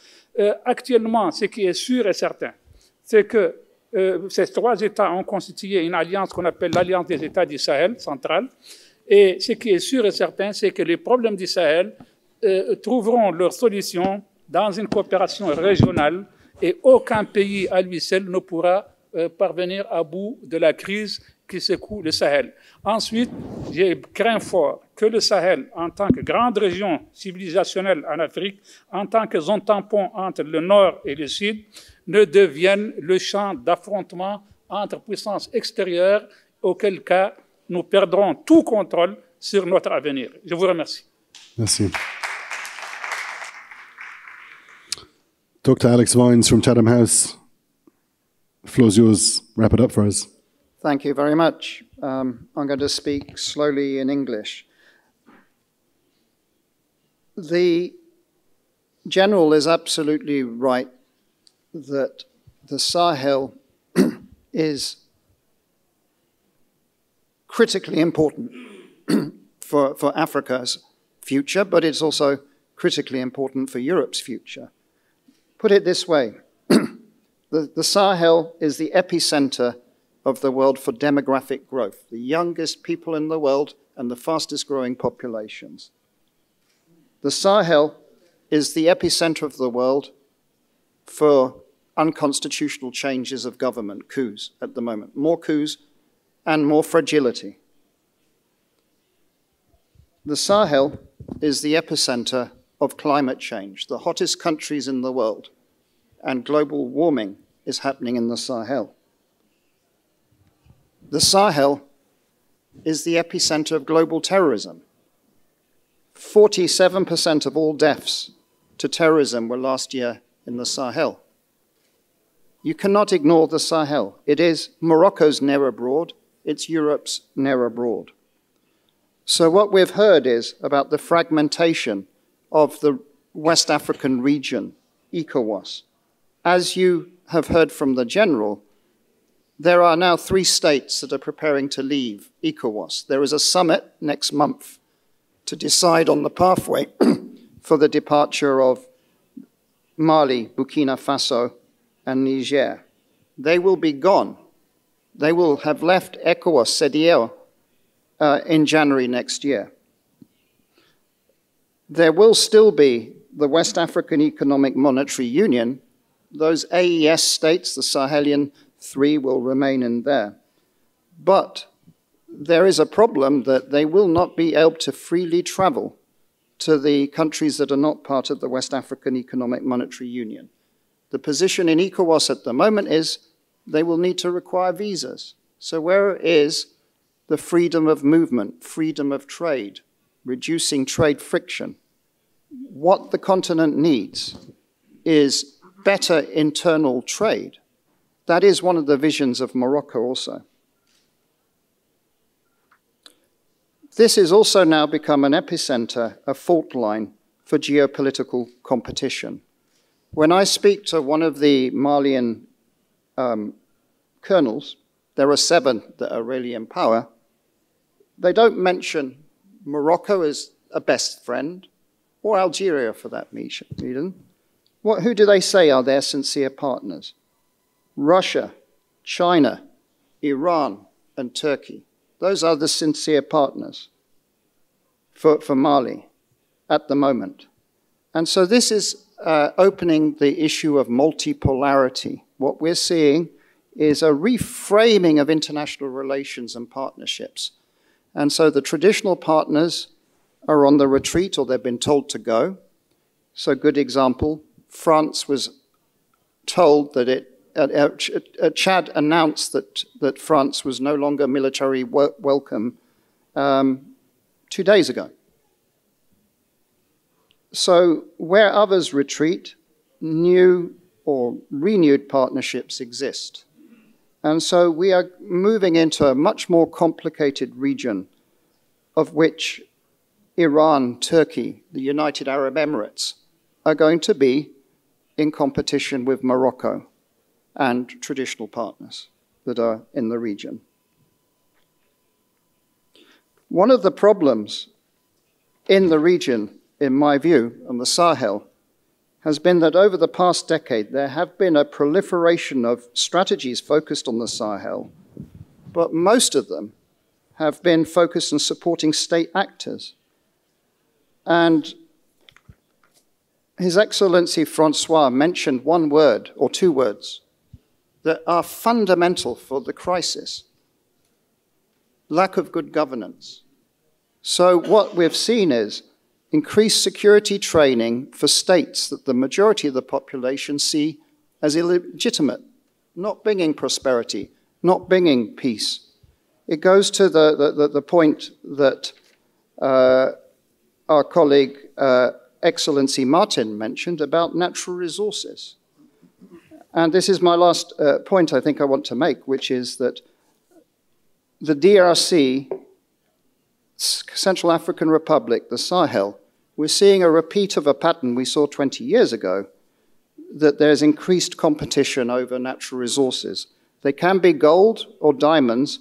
Actuellement, ce qui est sûr et certain, c'est que ces 3 États ont constitué une alliance qu'on appelle l'Alliance des États du Sahel central. Et ce qui est sûr et certain, c'est que les problèmes du Sahel trouveront leur solution dans une coopération régionale et aucun pays à lui seul ne pourra parvenir à bout de la crise qui secoue le Sahel. Ensuite, je crains fort que le Sahel, en tant que grande région civilisationnelle en Afrique, en tant que zone tampon entre le Nord et le Sud, ne devienne le champ d'affrontement entre puissances extérieures, auquel cas nous perdrons tout contrôle sur notre avenir. Je vous remercie.
Merci. Dr. Alex Vines from Chatham House. The floor is yours. Wrap it up for us.
Thank you very much. I'm going to speak slowly in English. The General is absolutely right that the Sahel is critically important for Africa's future, but it's also critically important for Europe's future. Put it this way, the Sahel is the epicenter of the world for demographic growth, the youngest people in the world and the fastest growing populations. The Sahel is the epicenter of the world for unconstitutional changes of government, coups at the moment, more coups and more fragility. The Sahel is the epicenter of climate change, the hottest countries in the world, and global warming is happening in the Sahel. The Sahel is the epicenter of global terrorism. 47% of all deaths to terrorism were last year in the Sahel. You cannot ignore the Sahel. It is Morocco's ne'er abroad, it's Europe's ne'er abroad. So what we've heard is about the fragmentation of the West African region, ECOWAS. As you have heard from the General, there are now 3 states that are preparing to leave ECOWAS. There is a summit next month to decide on the pathway for the departure of Mali, Burkina Faso, and Niger. They will be gone. They will have left ECOWAS, CEDEAO, in January next year. There will still be the West African Economic Monetary Union. Those AES states, the Sahelian 3, will remain in there. But there is a problem that they will not be able to freely travel to the countries that are not part of the West African Economic Monetary Union. The position in ECOWAS at the moment is they will need to require visas. So where is the freedom of movement, freedom of trade, reducing trade friction? What the continent needs is better internal trade. That is one of the visions of Morocco also. This has also now become an epicenter, a fault line for geopolitical competition. When I speak to one of the Malian colonels, there are 7 that are really in power, they don't mention Morocco as a best friend, or Algeria for that reason. Who do they say are their sincere partners? Russia, China, Iran, and Turkey. Those are the sincere partners for Mali at the moment. And so this is opening the issue of multipolarity. What we're seeing is a reframing of international relations and partnerships. And so the traditional partners are on the retreat, or they've been told to go. So good example, France was told that Chad announced that France was no longer military welcome 2 days ago. So where others retreat, new or renewed partnerships exist. And so we are moving into a much more complicated region of which Iran, Turkey, the United Arab Emirates are going to be in competition with Morocco and traditional partners that are in the region. One of the problems in the region, in my view, on the Sahel, has been that over the past decade, there have been a proliferation of strategies focused on the Sahel, but most of them have been focused on supporting state actors. And His Excellency Francois mentioned one word or 2 words that are fundamental for the crisis: lack of good governance. So what we've seen is increased security training for states that the majority of the population see as illegitimate, not bringing prosperity, not bringing peace. It goes to the point that our colleague, Excellency Martin, mentioned about natural resources. And this is my last point I think I want to make, which is that the DRC, Central African Republic, the Sahel, we're seeing a repeat of a pattern we saw 20 years ago, that there's increased competition over natural resources. They can be gold or diamonds,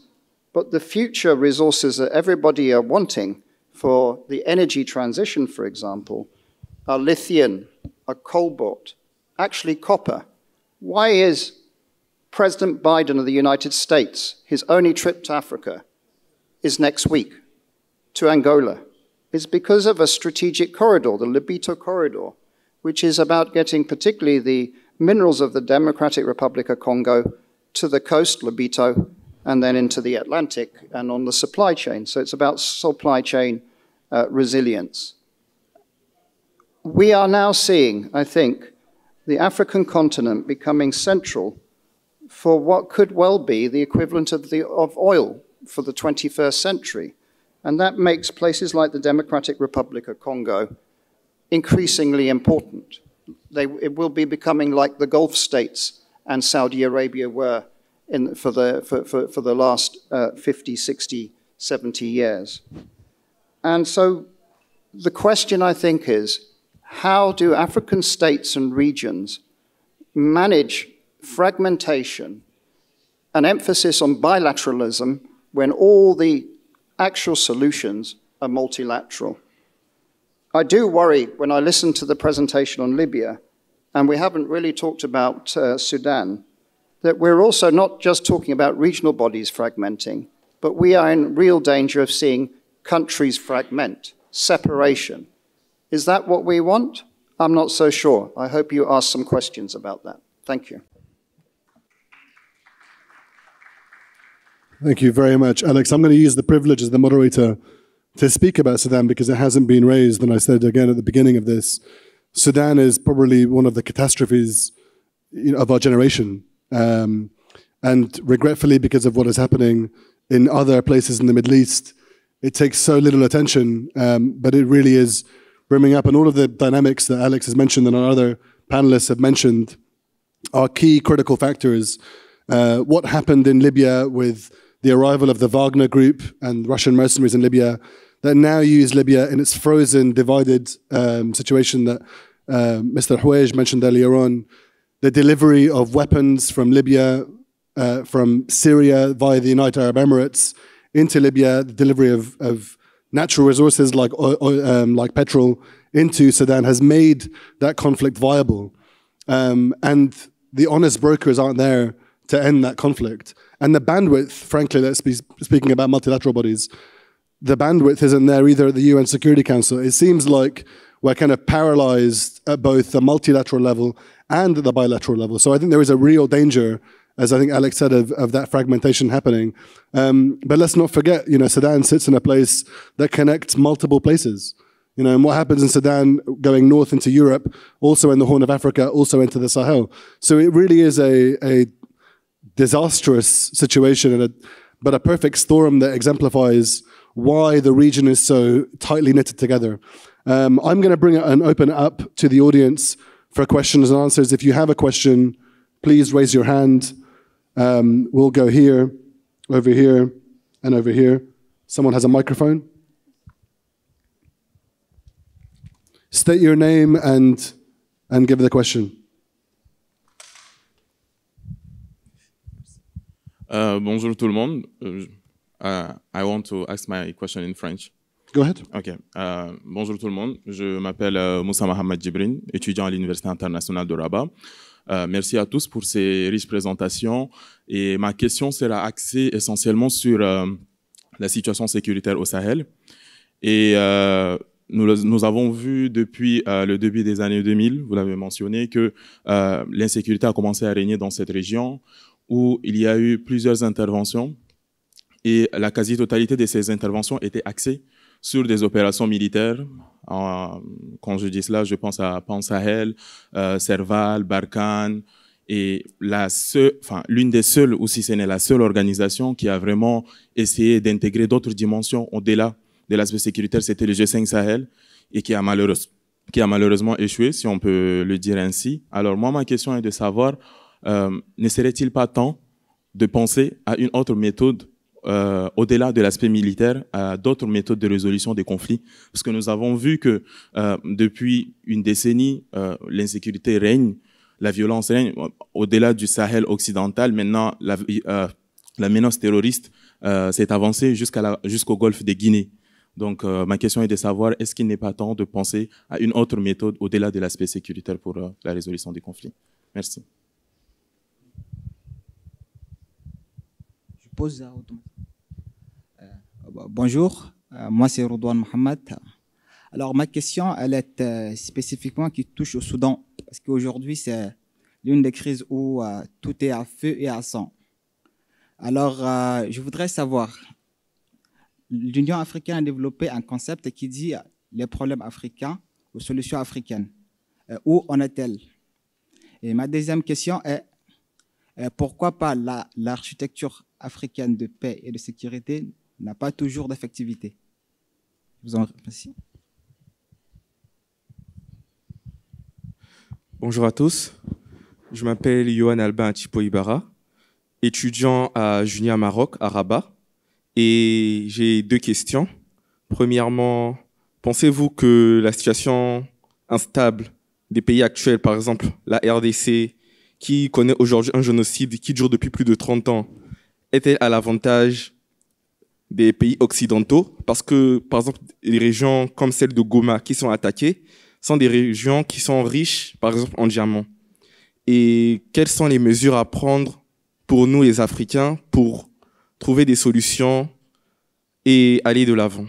but the future resources that everybody are wanting for the energy transition, for example, are lithium, are cobalt, actually copper. Why is President Biden of the United States, his only trip to Africa is next week to Angola? It's because of a strategic corridor, the Lobito Corridor, which is about getting particularly the minerals of the Democratic Republic of Congo to the coast, Lobito, and then into the Atlantic and on the supply chain. So it's about supply chain resilience. We are now seeing, I think, the African continent becoming central for what could well be the equivalent of oil for the 21st century. And that makes places like the Democratic Republic of Congo increasingly important. It will be becoming like the Gulf states and Saudi Arabia were for the last 50, 60, 70 years. And so the question, I think, is how do African states and regions manage fragmentation, an emphasis on bilateralism when all the actual solutions are multilateral? I do worry when I listen to the presentation on Libya, and we haven't really talked about Sudan, that we're also not just talking about regional bodies fragmenting, but we are in real danger of seeing countries fragment, separation. Is that what we want? I'm not so sure. I hope you ask some questions about that. Thank you.
Thank you very much, Alex. I'm going to use the privilege as the moderator to speak about Sudan because it hasn't been raised. And I said again at the beginning of this, Sudan is probably one of the catastrophes of our generation. And regretfully, because of what is happening in other places in the Middle East, it takes so little attention, but it really is brimming up. And all of the dynamics that Alex has mentioned and our other panelists have mentioned are key critical factors. What happened in Libya with the arrival of the Wagner Group and Russian mercenaries in Libya that now use Libya in its frozen, divided situation that Mr. Houej mentioned earlier on. The delivery of weapons from Libya, from Syria via the United Arab Emirates into Libya, the delivery of natural resources like petrol into Sudan has made that conflict viable. And the honest brokers aren't there to end that conflict. And the bandwidth, frankly, let's be speaking about multilateral bodies, the bandwidth isn't there either at the UN Security Council. It seems like we're kind of paralyzed at both the multilateral level and at the bilateral level. So I think there is a real danger, as I think Alex said, of that fragmentation happening. But let's not forget, Sudan sits in a place that connects multiple places. And what happens in Sudan going north into Europe, also in the Horn of Africa, also into the Sahel. So it really is a disastrous situation, but a perfect storm that exemplifies why the region is so tightly knitted together. I'm going to bring it and open it up to the audience for questions and answers. If you have a question, please raise your hand. We'll go here, over here, and over here. Someone has a microphone? State your name and give the question.
Bonjour tout le monde. I want to ask my question in French.
Go ahead.
Okay. Bonjour tout le monde. Je m'appelle Moussa Mohamed Djibrine, étudiant à l'Université internationale de Rabat. Merci à tous pour ces riches présentations. Et ma question sera axée essentiellement sur la situation sécuritaire au Sahel. Et nous avons vu depuis le début des années 2000, vous l'avez mentionné, que l'insécurité a commencé à régner dans cette région où il y a eu plusieurs interventions. Et la quasi-totalité de ces interventions étaient axées sur des opérations militaires. Quand je dis cela, je pense à Pan Sahel, Serval, Barkhane, et l'une des seules, ou si ce n'est la seule organisation qui a vraiment essayé d'intégrer d'autres dimensions au-delà de l'aspect sécuritaire, c'était le G5 Sahel, et qui a malheureusement échoué, si on peut le dire ainsi. Alors moi, ma question est de savoir, ne serait-il pas temps de penser à une autre méthode au-delà de l'aspect militaire, à d'autres méthodes de résolution des conflits? Parce que nous avons vu que depuis une décennie, l'insécurité règne, la violence règne. Au-delà du Sahel occidental, maintenant, la menace terroriste s'est avancée jusqu'au golfe de Guinée. Donc, ma question est de savoir, est-ce qu'il n'est pas temps de penser à une autre méthode au-delà de l'aspect sécuritaire pour la résolution des conflits? Merci.
Je pose à bonjour, moi c'est Rodouane Mohamed. Alors ma question, elle est spécifiquement qui touche au Soudan, parce qu'aujourd'hui c'est l'une des crises où tout est à feu et à sang. Alors je voudrais savoir, l'Union africaine a développé un concept qui dit les problèmes africains aux solutions africaines. Où en est-elle? Et ma deuxième question est, pourquoi pas l'architecture africaine de paix et de sécurité n'a pas toujours d'effectivité? Je vous en remercie.
Bonjour à tous, je m'appelle Yohan Albin Chipo Ibarra, étudiant à Junia Maroc, à Rabat, et j'ai deux questions. Premièrement, pensez-vous que la situation instable des pays actuels, par exemple la RDC, qui connaît aujourd'hui un génocide qui dure depuis plus de 30 ans, est-elle à l'avantage des pays occidentaux? Parce que, par exemple, les régions comme celle de Goma qui sont attaquées sont des régions qui sont riches, par exemple, en diamants. Et quelles sont les mesures à prendre pour nous, les Africains, pour trouver des solutions et aller de l'avant?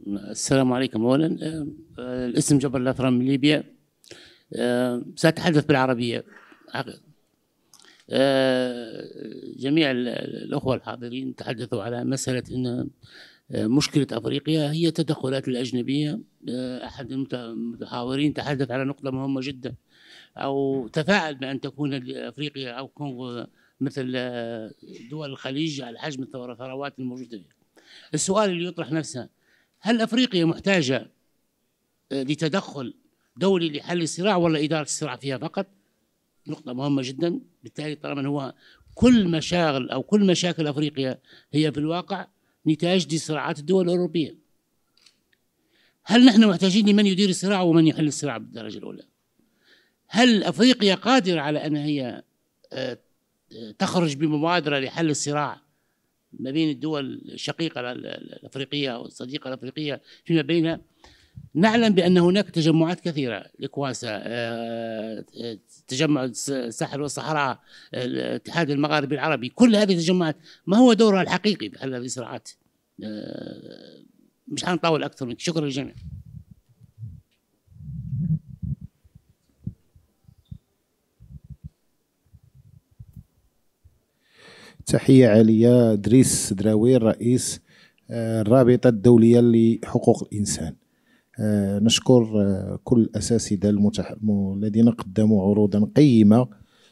السلام عليكم. أولا الاسم جبر الأثرم من ليبيا. سأتحدث بالعربية. جميع الأخوة الحاضرين تحدثوا على مسألة أن مشكلة أفريقيا هي التدخلات الأجنبية. أحد المتحاورين تحدث على نقطة مهمة جدا، أو تفاعل بأن تكون أفريقيا أو كونغو مثل دول الخليج على حجم الثروات الموجودة فيها. السؤال اللي يطرح نفسه، هل أفريقيا محتاجة لتدخل دولي لحل الصراع ولا إدارة الصراع فيها فقط؟ نقطة مهمة جدا. بالتالي طالما هو كل مشاغل أو كل مشاكل أفريقيا هي في الواقع نتاج لصراعات الدول الأوروبية، هل نحن محتاجين لمن يدير الصراع ومن يحل الصراع بالدرجة الأولى؟ هل أفريقيا قادرة على أن هي تخرج بمبادرة لحل الصراع ما بين الدول الشقيقة الأفريقية والصديقة الأفريقية فيما بينها؟ نعلم بأن هناك تجمعات كثيرة، الكواسا، تجمع الساحل والصحراء، الاتحاد المغاربي العربي، كل هذه التجمعات ما هو دورها الحقيقي في حل هذه الصراعات؟ مش هنطول أكثر منك. شكرا للجميع.
تحية عالية. دريس دراوير، رئيس الرابطة الدولية لحقوق الإنسان. نشكر كل الأساتذة الذين قدموا عروضا قيمة.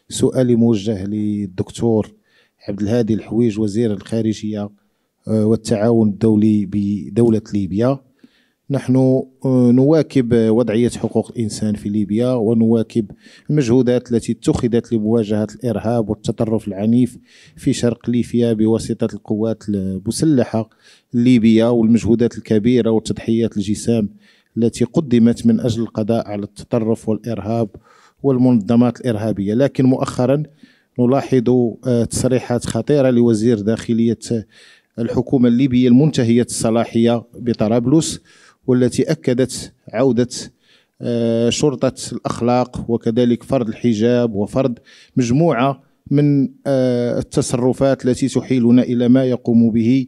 سؤالي موجه للدكتور عبد الهادي الحويج، وزير الخارجية والتعاون الدولي بدولة ليبيا. نحن نواكب وضعية حقوق الإنسان في ليبيا، ونواكب المجهودات التي اتخذت لمواجهة الإرهاب والتطرف العنيف في شرق ليبيا بواسطة القوات المسلحة الليبية، والمجهودات الكبيرة والتضحيات الجسام التي قدمت من أجل القضاء على التطرف والإرهاب والمنظمات الإرهابية. لكن مؤخرا نلاحظ تصريحات خطيرة لوزير داخلية الحكومة الليبية المنتهية الصلاحية بطرابلس، والتي أكدت عودة شرطة الأخلاق وكذلك فرض الحجاب وفرض مجموعة من التصرفات التي تحيلنا إلى ما يقوم به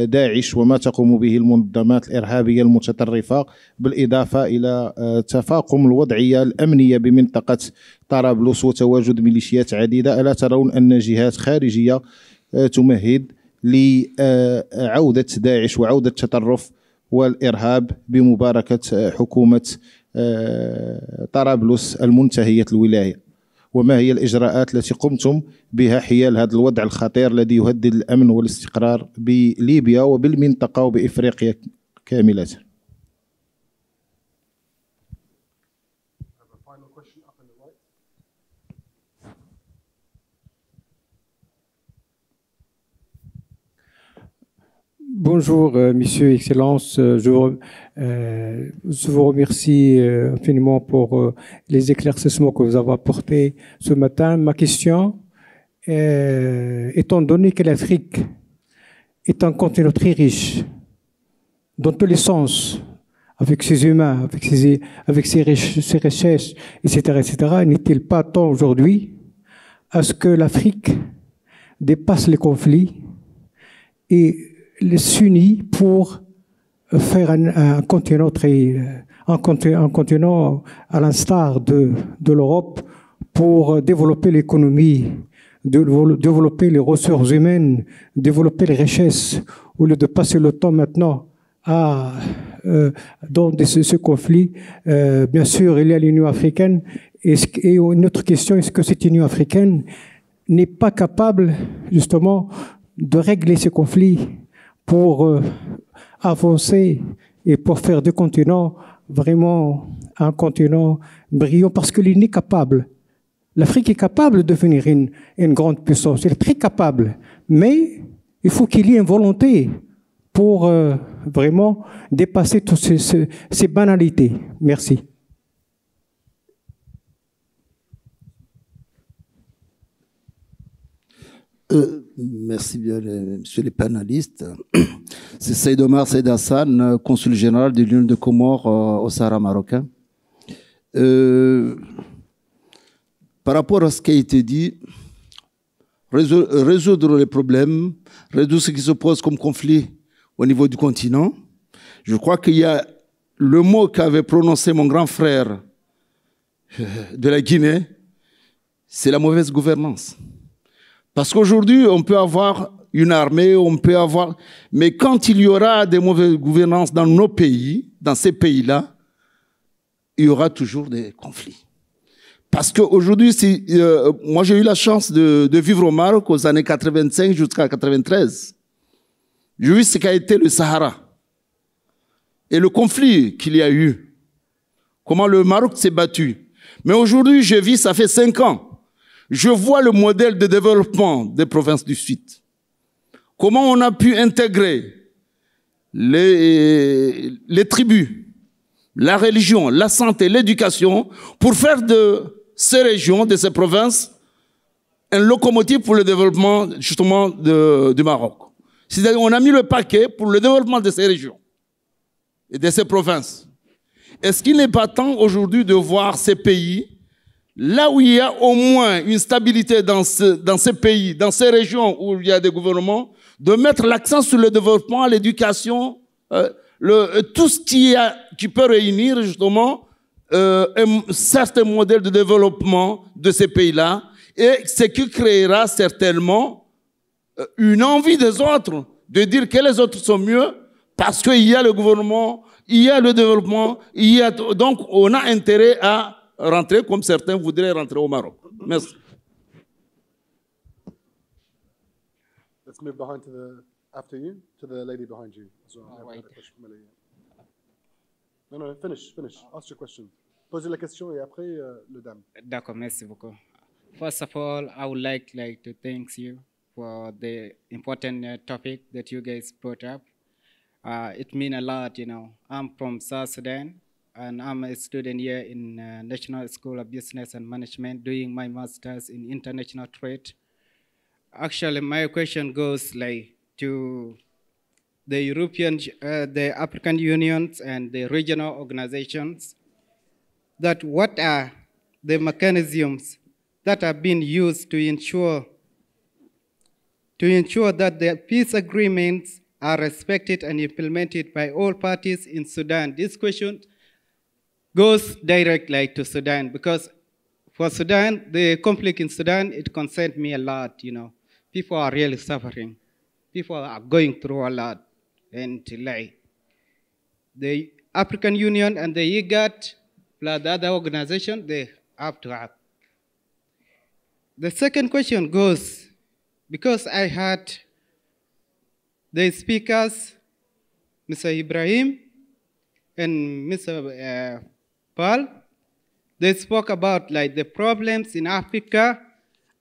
داعش وما تقوم به المنظمات الإرهابية المتطرفة، بالإضافة إلى تفاقم الوضعية الأمنية بمنطقة طرابلس وتواجد ميليشيات عديدة. ألا ترون أن جهات خارجية تمهد لعودة داعش وعودة التطرف والإرهاب بمباركة حكومة طرابلس المنتهية الولاية، وما هي الإجراءات التي قمتم بها حيال هذا الوضع الخطير الذي يهدد الأمن والاستقرار بليبيا وبالمنطقة وبإفريقيا كاملة؟
Bonjour, Messieurs, Excellences. Je vous remercie infiniment pour les éclaircissements que vous avez apportés ce matin. Ma question, étant donné que l'Afrique est un continent très riche, dans tous les sens, avec ses humains, avec ses richesses, etc., n'est-il pas temps aujourd'hui à ce que l'Afrique dépasse les conflits et s'unit pour faire un continent à l'instar de l'Europe pour développer l'économie, développer les ressources humaines, développer les richesses, au lieu de passer le temps maintenant dans ce conflit. Bien sûr, il y a l'Union africaine. Et une autre question, est-ce que cette Union africaine n'est pas capable justement de régler ces conflits pour avancer et pour faire du continent vraiment un continent brillant, parce que l'Union est capable. L'Afrique est capable de devenir une grande puissance, elle est très capable, mais il faut qu'il y ait une volonté pour vraiment dépasser toutes ces banalités. Merci.
Merci bien, messieurs les panélistes. C'est Saïd Omar Saïd Hassan, consul général de l'Union de Comores au Sahara marocain. Par rapport à ce qui a été dit, résoudre les problèmes, résoudre ce qui se pose comme conflit au niveau du continent, je crois qu'il y a le mot qu'avait prononcé mon grand frère de la Guinée, c'est la mauvaise gouvernance. Parce qu'aujourd'hui, on peut avoir une armée, on peut avoir... Mais quand il y aura des mauvaises gouvernances dans nos pays, dans ces pays-là, il y aura toujours des conflits. Parce qu'aujourd'hui, moi j'ai eu la chance de vivre au Maroc aux années 85 jusqu'à 93. J'ai vu ce qu'a été le Sahara. Et le conflit qu'il y a eu. Comment le Maroc s'est battu. Mais aujourd'hui, je vis, ça fait 5 ans. Je vois le modèle de développement des provinces du Sud. Comment on a pu intégrer les tribus, la religion, la santé, l'éducation, pour faire de ces régions, de ces provinces, un locomotive pour le développement, justement, du Maroc. C'est-à-dire qu'on a mis le paquet pour le développement de ces régions et de ces provinces. Est-ce qu'il n'est pas temps aujourd'hui de voir ces pays, là où il y a au moins une stabilité dans ces pays, dans ces régions où il y a des gouvernements, de mettre l'accent sur le développement, l'éducation, tout ce qui peut réunir justement un certain modèle de développement de ces pays-là, et ce qui créera certainement une envie des autres de dire que les autres sont mieux parce qu'il y a le gouvernement, il y a le développement, donc on a intérêt à rentrer comme certains voudraient rentrer au Maroc. Merci.
Let's move behind after you, to the lady behind you as well.
Right.
No, finish. Ask your question. Posez la question et après le dame.
D'accord, merci beaucoup. First of all, I would like to thank you for the important topic that you guys brought up. It means a lot, you know. I'm from South Sudan, and I'm a student here in National School of Business and Management, doing my master's in international trade. Actually, my question goes to the European, the African unions and the regional organizations, that what are the mechanisms that are being used to ensure that the peace agreements are respected and implemented by all parties in Sudan? This question goes directly to Sudan, because for Sudan, the conflict in Sudan, it concerns me a lot, you know. People are really suffering. People are going through a lot. And the African Union and the IGAD, plus the other organization, they have to have. The second question goes, because I heard the speakers, Mr. Ibrahim and Mr. Paul, they spoke about like the problems in Africa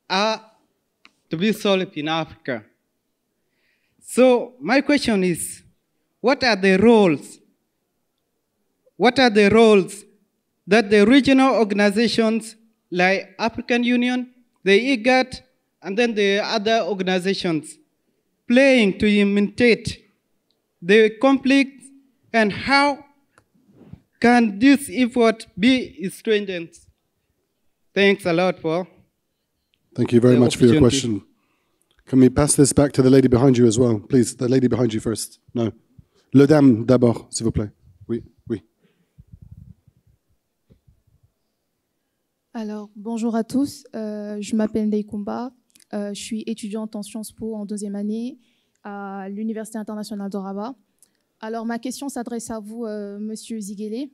are to be solved in Africa. So my question is, what are the roles? What are the roles that the regional organizations like African Union, the IGAD, and then the other organizations playing to imitate the conflict, and how can this effort be strengthened? Thanks a lot for.
Thank you very much for your question. Can we pass this back to the lady behind you as well? Please, the lady behind you first. No. Le dame d'abord, s'il vous plaît. Oui, oui.
Alors, bonjour à tous. Je m'appelle Ndeye Koumba. Je suis étudiante en Sciences Po en 2e année à l'Université internationale de Rabat. Alors, ma question s'adresse à vous, Monsieur Ziguélé.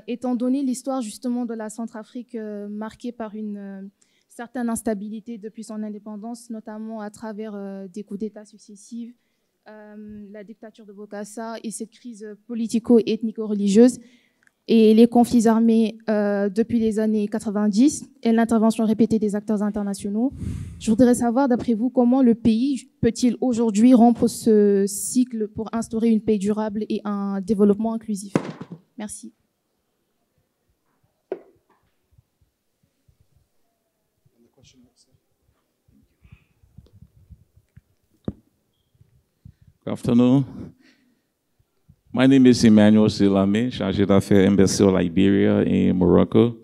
Étant donné l'histoire justement de la Centrafrique marquée par une certaine instabilité depuis son indépendance, notamment à travers des coups d'État successifs, la dictature de Bokassa et cette crise politico-ethnico-religieuse et les conflits armés depuis les années 90 et l'intervention répétée des acteurs internationaux. Je voudrais savoir, d'après vous, comment le pays peut-il aujourd'hui rompre ce cycle pour instaurer une paix durable et un développement inclusif? Merci.
Good afternoon. My name is Emmanuel Silame, chargé d'affaires embassy of Liberia in Morocco.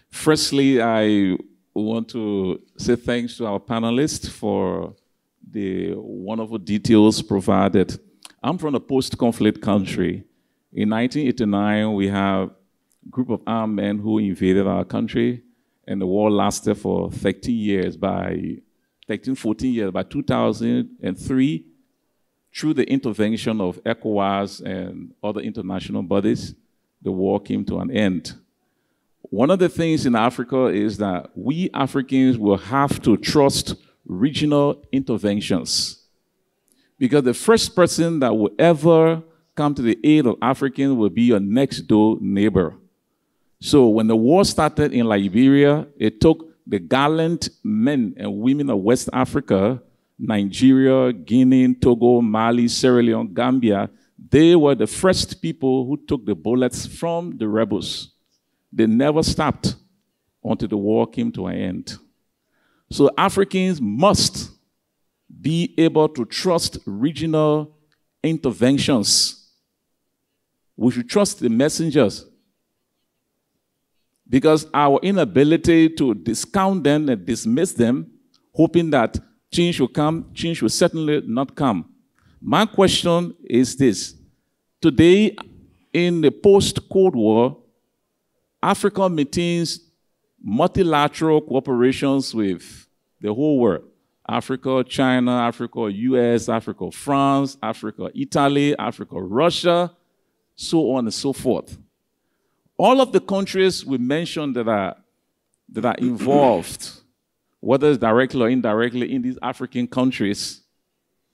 Firstly, I want to say thanks to our panelists for the wonderful details provided. I'm from a post-conflict country. In 1989, we have a group of armed men who invaded our country, and the war lasted for 14 years. By 2003, through the intervention of ECOWAS and other international bodies, the war came to an end. One of the things in Africa is that we Africans will have to trust regional interventions, because the first person that will ever come to the aid of Africans will be your next door neighbor. So when the war started in Liberia, it took the gallant men and women of West Africa, Nigeria, Guinea, Togo, Mali, Sierra Leone, Gambia. They were the first people who took the bullets from the rebels. They never stopped until the war came to an end. So Africans must be able to trust regional interventions. We should trust the messengers, because our inability to discount them and dismiss them, hoping that change will come, change will certainly not come. My question is this. Today, in the post-Cold War, Africa maintains multilateral cooperations with the whole world. Africa, China, Africa, US, Africa, France, Africa, Italy, Africa, Russia, so on and so forth. All of the countries we mentioned that are involved, whether it's directly or indirectly in these African countries,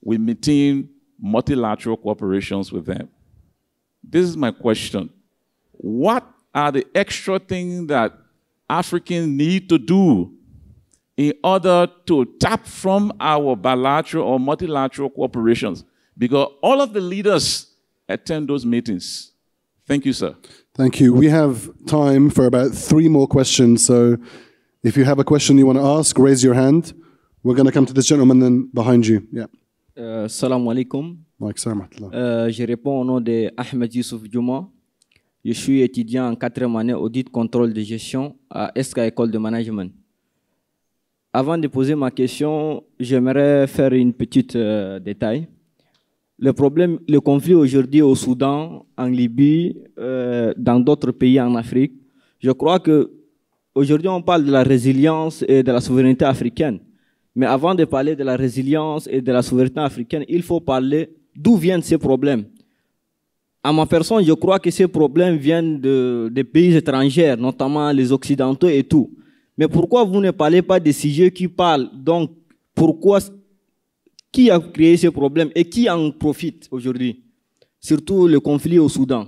we maintain multilateral cooperations with them. This is my question. What are the extra things that Africans need to do in order to tap from our bilateral or multilateral cooperations? Because all of the leaders attend those meetings. Thank you, sir.
Thank you. We have time for about 3 more questions, so if you have a question you want to ask, raise your hand. We're going to come to this gentleman then behind you. Yeah.
Salam alaikum. Je réponds au nom de Ahmed Youssouf Djouma. Je suis étudiant en 4e année audit contrôle de gestion à ESCA École de Management. Avant de poser ma question, j'aimerais faire une petite détail. Le conflit aujourd'hui au Soudan, en Libye, dans d'autres pays en Afrique, je crois que aujourd'hui on parle de la résilience et de la souveraineté africaine. Mais avant de parler de la résilience et de la souveraineté africaine, il faut parler d'où viennent ces problèmes. à ma personne, je crois que ces problèmes viennent des pays étrangers, notamment les Occidentaux et tout. Mais pourquoi vous ne parlez pas des sujets qui parlent? Donc, pourquoi, qui a créé ces problèmes et qui en profite aujourd'hui? Surtout le conflit au Soudan.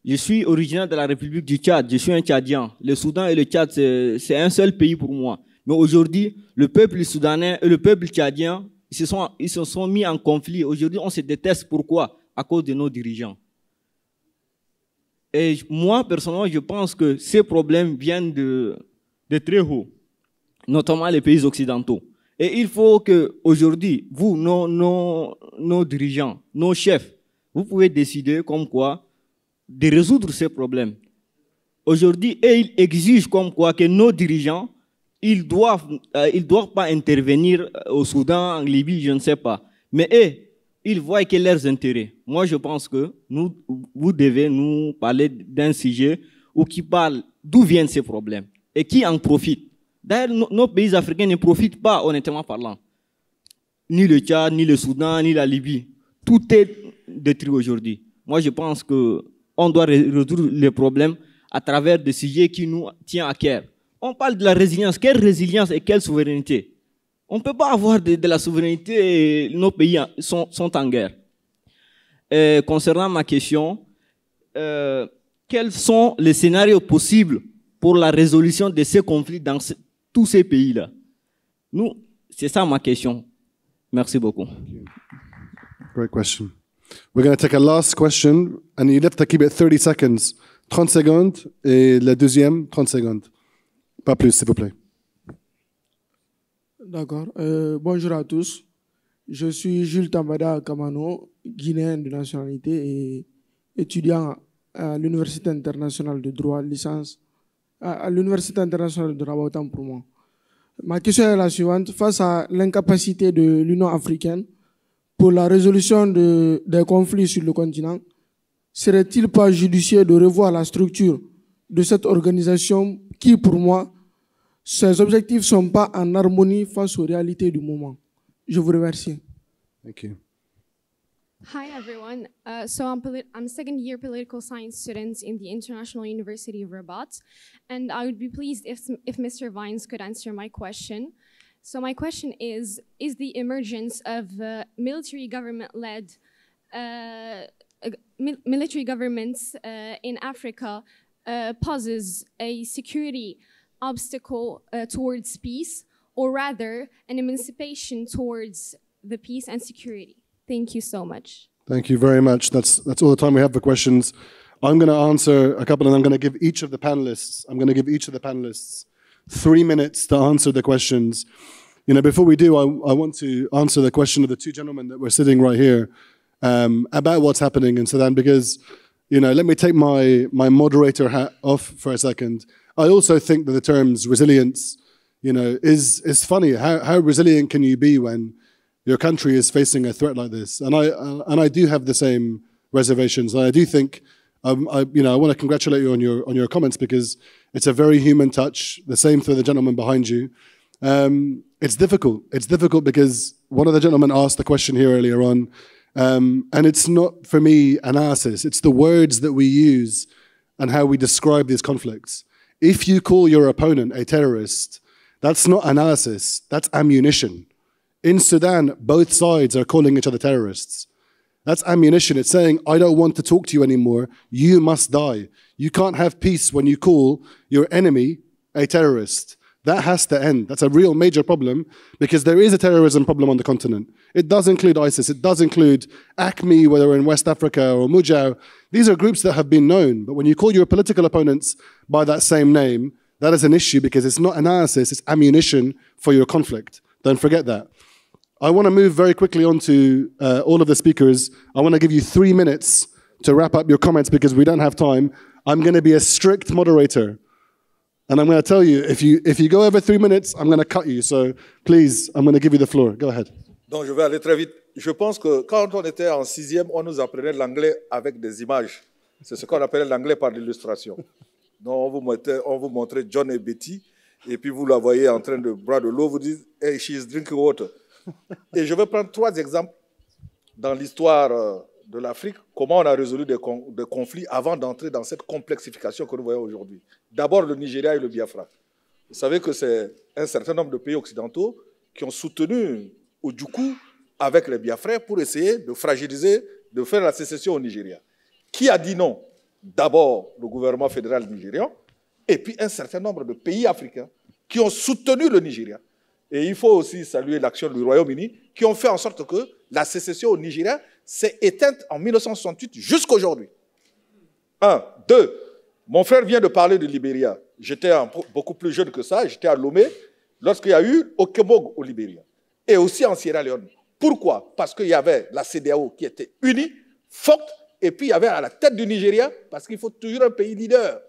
Je suis originaire de la République du Tchad, je suis un Tchadien. Le Soudan et le Tchad, c'est un seul pays pour moi. Mais aujourd'hui, le peuple soudanais et le peuple tchadien, ils se sont mis en conflit. Aujourd'hui, on se déteste. Pourquoi? À cause de nos dirigeants. Et moi, personnellement, je pense que ces problèmes viennent de très haut, notamment les pays occidentaux. Et il faut qu'aujourd'hui, vous, nos dirigeants, nos chefs, vous pouvez décider comme quoi de résoudre ces problèmes. Aujourd'hui, ils exigent comme quoi que nos dirigeants, ils doivent pas intervenir au Soudan, en Libye, je ne sais pas. Mais ils voient que leurs intérêts. Moi, je pense que vous devez nous parler d'un sujet qui parle d'où viennent ces problèmes et qui en profite. D'ailleurs, nos pays africains ne profitent pas, honnêtement parlant. Ni le Tchad, ni le Soudan, ni la Libye. Tout est détruit aujourd'hui. Moi, je pense qu'on doit résoudre les problèmes à travers des sujets qui nous tiennent à cœur. On parle de la résilience. Quelle résilience et quelle souveraineté? On ne peut pas avoir de la souveraineté et nos pays sont en guerre. Concernant ma question, quels sont les scénarios possibles pour la résolution de ces conflits dans tous ces pays-là? C'est ça ma question. Merci beaucoup.
Great question. We're going to take a last question, and you have to keep it 30 seconds. 30 secondes, et la deuxième, 30 secondes. Pas plus, s'il vous plaît.
D'accord. Bonjour à tous. Je suis Jules Tambada Kamano, guinéen de nationalité et étudiant à l'Université internationale de droit, licence à l'Université internationale de droit, autant pour moi. Ma question est la suivante. Face à l'incapacité de l'Union africaine pour la résolution des conflits sur le continent, serait-il pas judicieux de revoir la structure de cette organisation qui, pour moi, ses objectifs ne sont pas en harmonie face aux réalités du moment? Je vous remercie.
Thank you.
Hi, everyone. I'm second-year political science student in the International University of Rabat, and I would be pleased if Mr. Vines could answer my question. So my question is the emergence of military government-led military governments in Africa poses a security obstacle towards peace, or rather an emancipation towards the peace and security? Thank you so much.
Thank you very much. That's all the time we have for questions. I'm going to answer a couple, and I'm going to give each of the panelists 3 minutes to answer the questions. Before we do, I want to answer the question of the two gentlemen that were sitting right here about what's happening in Sudan, because, let me take my moderator hat off for a second. I also think that the terms resilience, is funny. How resilient can you be when your country is facing a threat like this? And I do have the same reservations. I do think, I want to congratulate you on your comments, because it's a very human touch. The same for the gentleman behind you. It's difficult. It's difficult because one of the gentlemen asked the question here earlier on, and it's not, for me, analysis. It's the words that we use and how we describe these conflicts. If you call your opponent a terrorist, that's not analysis, that's ammunition. In Sudan, both sides are calling each other terrorists. That's ammunition. It's saying, I don't want to talk to you anymore. You must die. You can't have peace when you call your enemy a terrorist. That has to end. That's a real major problem, because there is a terrorism problem on the continent. It does include ISIS. It does include ACME, whether in West Africa, or Mujah. These are groups that have been known. But when you call your political opponents by that same name, that is an issue, because it's not analysis, it's ammunition for your conflict. Don't forget that. I want to move very quickly on to all of the speakers. I want to give you 3 minutes to wrap up your comments, because we don't have time. I'm going to be a strict moderator. And I'm going to tell you, if you go over 3 minutes, I'm going to cut you. So please, I'm going to give you the floor. Go ahead.
Donc je vais aller très vite. Je pense que quand on était en 6e, on nous apprenait l'anglais avec des images. C'est ce qu'on appelait l'anglais par l'illustration. Donc on vous montrait John et Betty, et puis vous la voyez en train de boire de l'eau, vous dites, hey, she is drinking water. Et je vais prendre 3 exemples dans l'histoire de l'Afrique, comment on a résolu des conflits avant d'entrer dans cette complexification que nous voyons aujourd'hui. D'abord le Nigeria et le Biafra. Vous savez que c'est un certain nombre de pays occidentaux qui ont soutenu Ojukwu avec les Biafrais pour essayer de fragiliser, de faire la sécession au Nigeria. Qui a dit non? D'abord le gouvernement fédéral nigérian, et puis un certain nombre de pays africains qui ont soutenu le Nigeria. Et il faut aussi saluer l'action du Royaume-Uni, qui ont fait en sorte que la sécession au Nigeria s'est éteinte en 1968 jusqu'à aujourd'hui. 1. 2. Mon frère vient de parler du Libéria. J'étais beaucoup plus jeune que ça, j'étais à Lomé, lorsqu'il y a eu Okemog au Libéria. Et aussi en Sierra Leone. Pourquoi? Parce qu'il y avait la CEDEAO qui était unie, forte, et puis il y avait à la tête du Nigeria, parce qu'il faut toujours un pays leader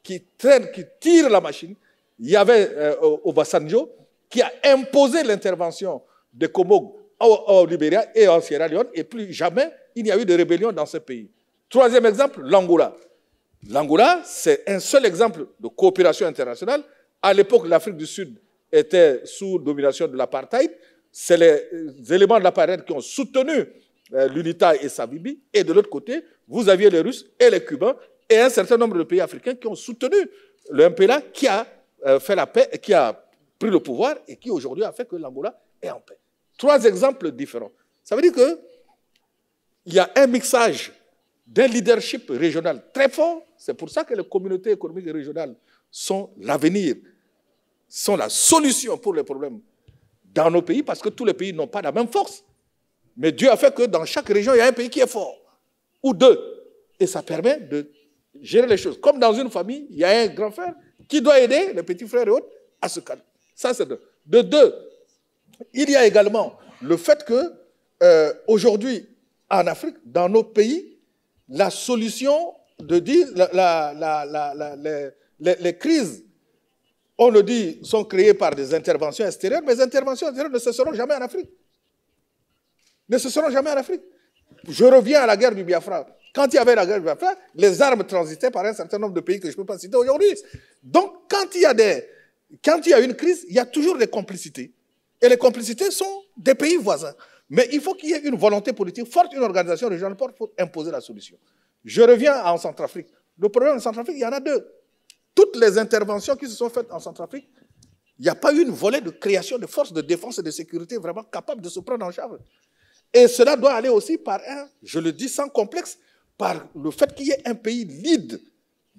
qui traîne, qui tire la machine. Il y avait Obasanjo qui a imposé l'intervention de Komog au Libéria et en Sierra Leone, et plus jamais il n'y a eu de rébellion dans ce pays. Troisième exemple, l'Angola. L'Angola, c'est un seul exemple de coopération internationale. À l'époque, l'Afrique du Sud était sous domination de l'apartheid. C'est les éléments de l'apartheid qui ont soutenu l'UNITA et Savimbi. Et de l'autre côté, vous aviez les Russes et les Cubains et un certain nombre de pays africains qui ont soutenu le MPLA qui a fait la paix, qui a pris le pouvoir et qui aujourd'hui a fait que l'Angola est en paix. 3 exemples différents. Ça veut dire qu'il y a un mixage d'un leadership régional très fort. C'est pour ça que les communautés économiques régionales sont l'avenir, sont la solution pour les problèmes dans nos pays, parce que tous les pays n'ont pas la même force. Mais Dieu a fait que dans chaque région, il y a un pays qui est fort, ou 2. Et ça permet de gérer les choses. Comme dans une famille, il y a un grand frère qui doit aider les petits frères et autres à se calmer. Ça, c'est 2. De 2, il y a également le fait que aujourd'hui, en Afrique, dans nos pays, la solution de dire les crises, on le dit, sont créées par des interventions extérieures, mais les interventions extérieures ne cesseront jamais en Afrique. Ne cesseront jamais en Afrique. Je reviens à la guerre du Biafra. Quand il y avait la guerre du Biafra, les armes transitaient par un certain nombre de pays que je ne peux pas citer aujourd'hui. Donc, quand il y a une crise, il y a toujours des complicités. Et les complicités sont des pays voisins. Mais il faut qu'il y ait une volonté politique forte, une organisation régionale forte pour imposer la solution. Je reviens en Centrafrique. Le problème en Centrafrique, il y en a 2. Toutes les interventions qui se sont faites en Centrafrique, il n'y a pas eu une volée de création de forces de défense et de sécurité vraiment capables de se prendre en charge. Et cela doit aller aussi par je le dis sans complexe, par le fait qu'il y ait un pays lead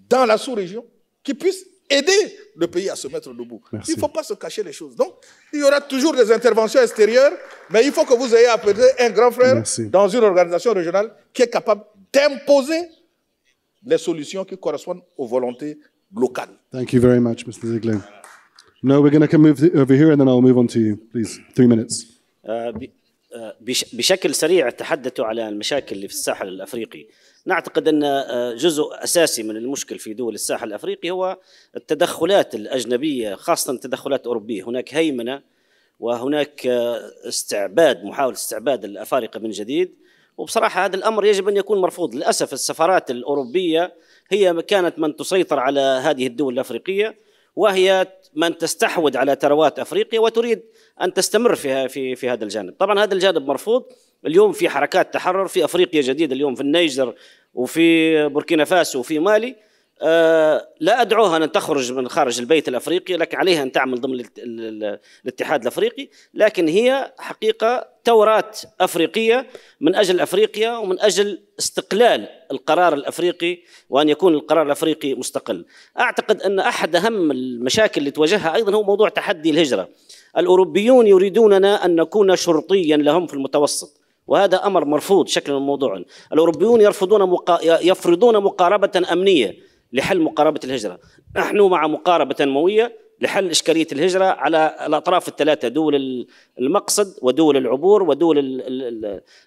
dans la sous-région qui puisse aider le pays à se mettre debout. Merci. Il ne faut pas se cacher les choses. Donc, il y aura toujours des interventions extérieures, mais il faut que vous ayez appelé un grand frère dans une organisation régionale qui est capable d'imposer les solutions qui correspondent aux volontés locales.
Thank you very much, Mr. Ziegler. No, we're going to move over here and then I'll move on to you. Please, 3 minutes.
بشكل سريع تحدثوا على المشاكل اللي في الساحل الأفريقي. نعتقد أن جزء أساسي من المشكل في دول الساحل الأفريقي هو التدخلات الأجنبية، خاصة التدخلات الأوروبية. هناك هيمنة وهناك محاولة استعباد الأفارقة من جديد، وبصراحة هذا الأمر يجب أن يكون مرفوض. للأسف السفارات الأوروبية هي كانت من تسيطر على هذه الدول الأفريقية، وهي من تستحوذ على ثروات أفريقيا وتريد أن تستمر في هذا الجانب. طبعا هذا الجانب مرفوض. اليوم في حركات تحرر في أفريقيا جديدة، اليوم في النيجر وفي بوركينا فاسو وفي مالي. لا أدعوها أن تخرج من خارج البيت الأفريقي، لكن عليها أن تعمل ضمن الاتحاد الأفريقي. لكن هي حقيقة ثورات أفريقية من أجل أفريقيا ومن أجل استقلال القرار الأفريقي، وأن يكون القرار الأفريقي مستقل. أعتقد أن أحد أهم المشاكل اللي تواجهها أيضا هو موضوع تحدي الهجرة. الأوروبيون يريدوننا أن نكون شرطيا لهم في المتوسط، وهذا أمر مرفوض شكلا وموضوعا. الأوروبيون يفرضون مقاربة أمنية لحل مقاربة الهجرة. نحن مع مقاربة تنموية لحل إشكالية الهجرة على الأطراف الثلاثة، دول المقصد ودول العبور ودول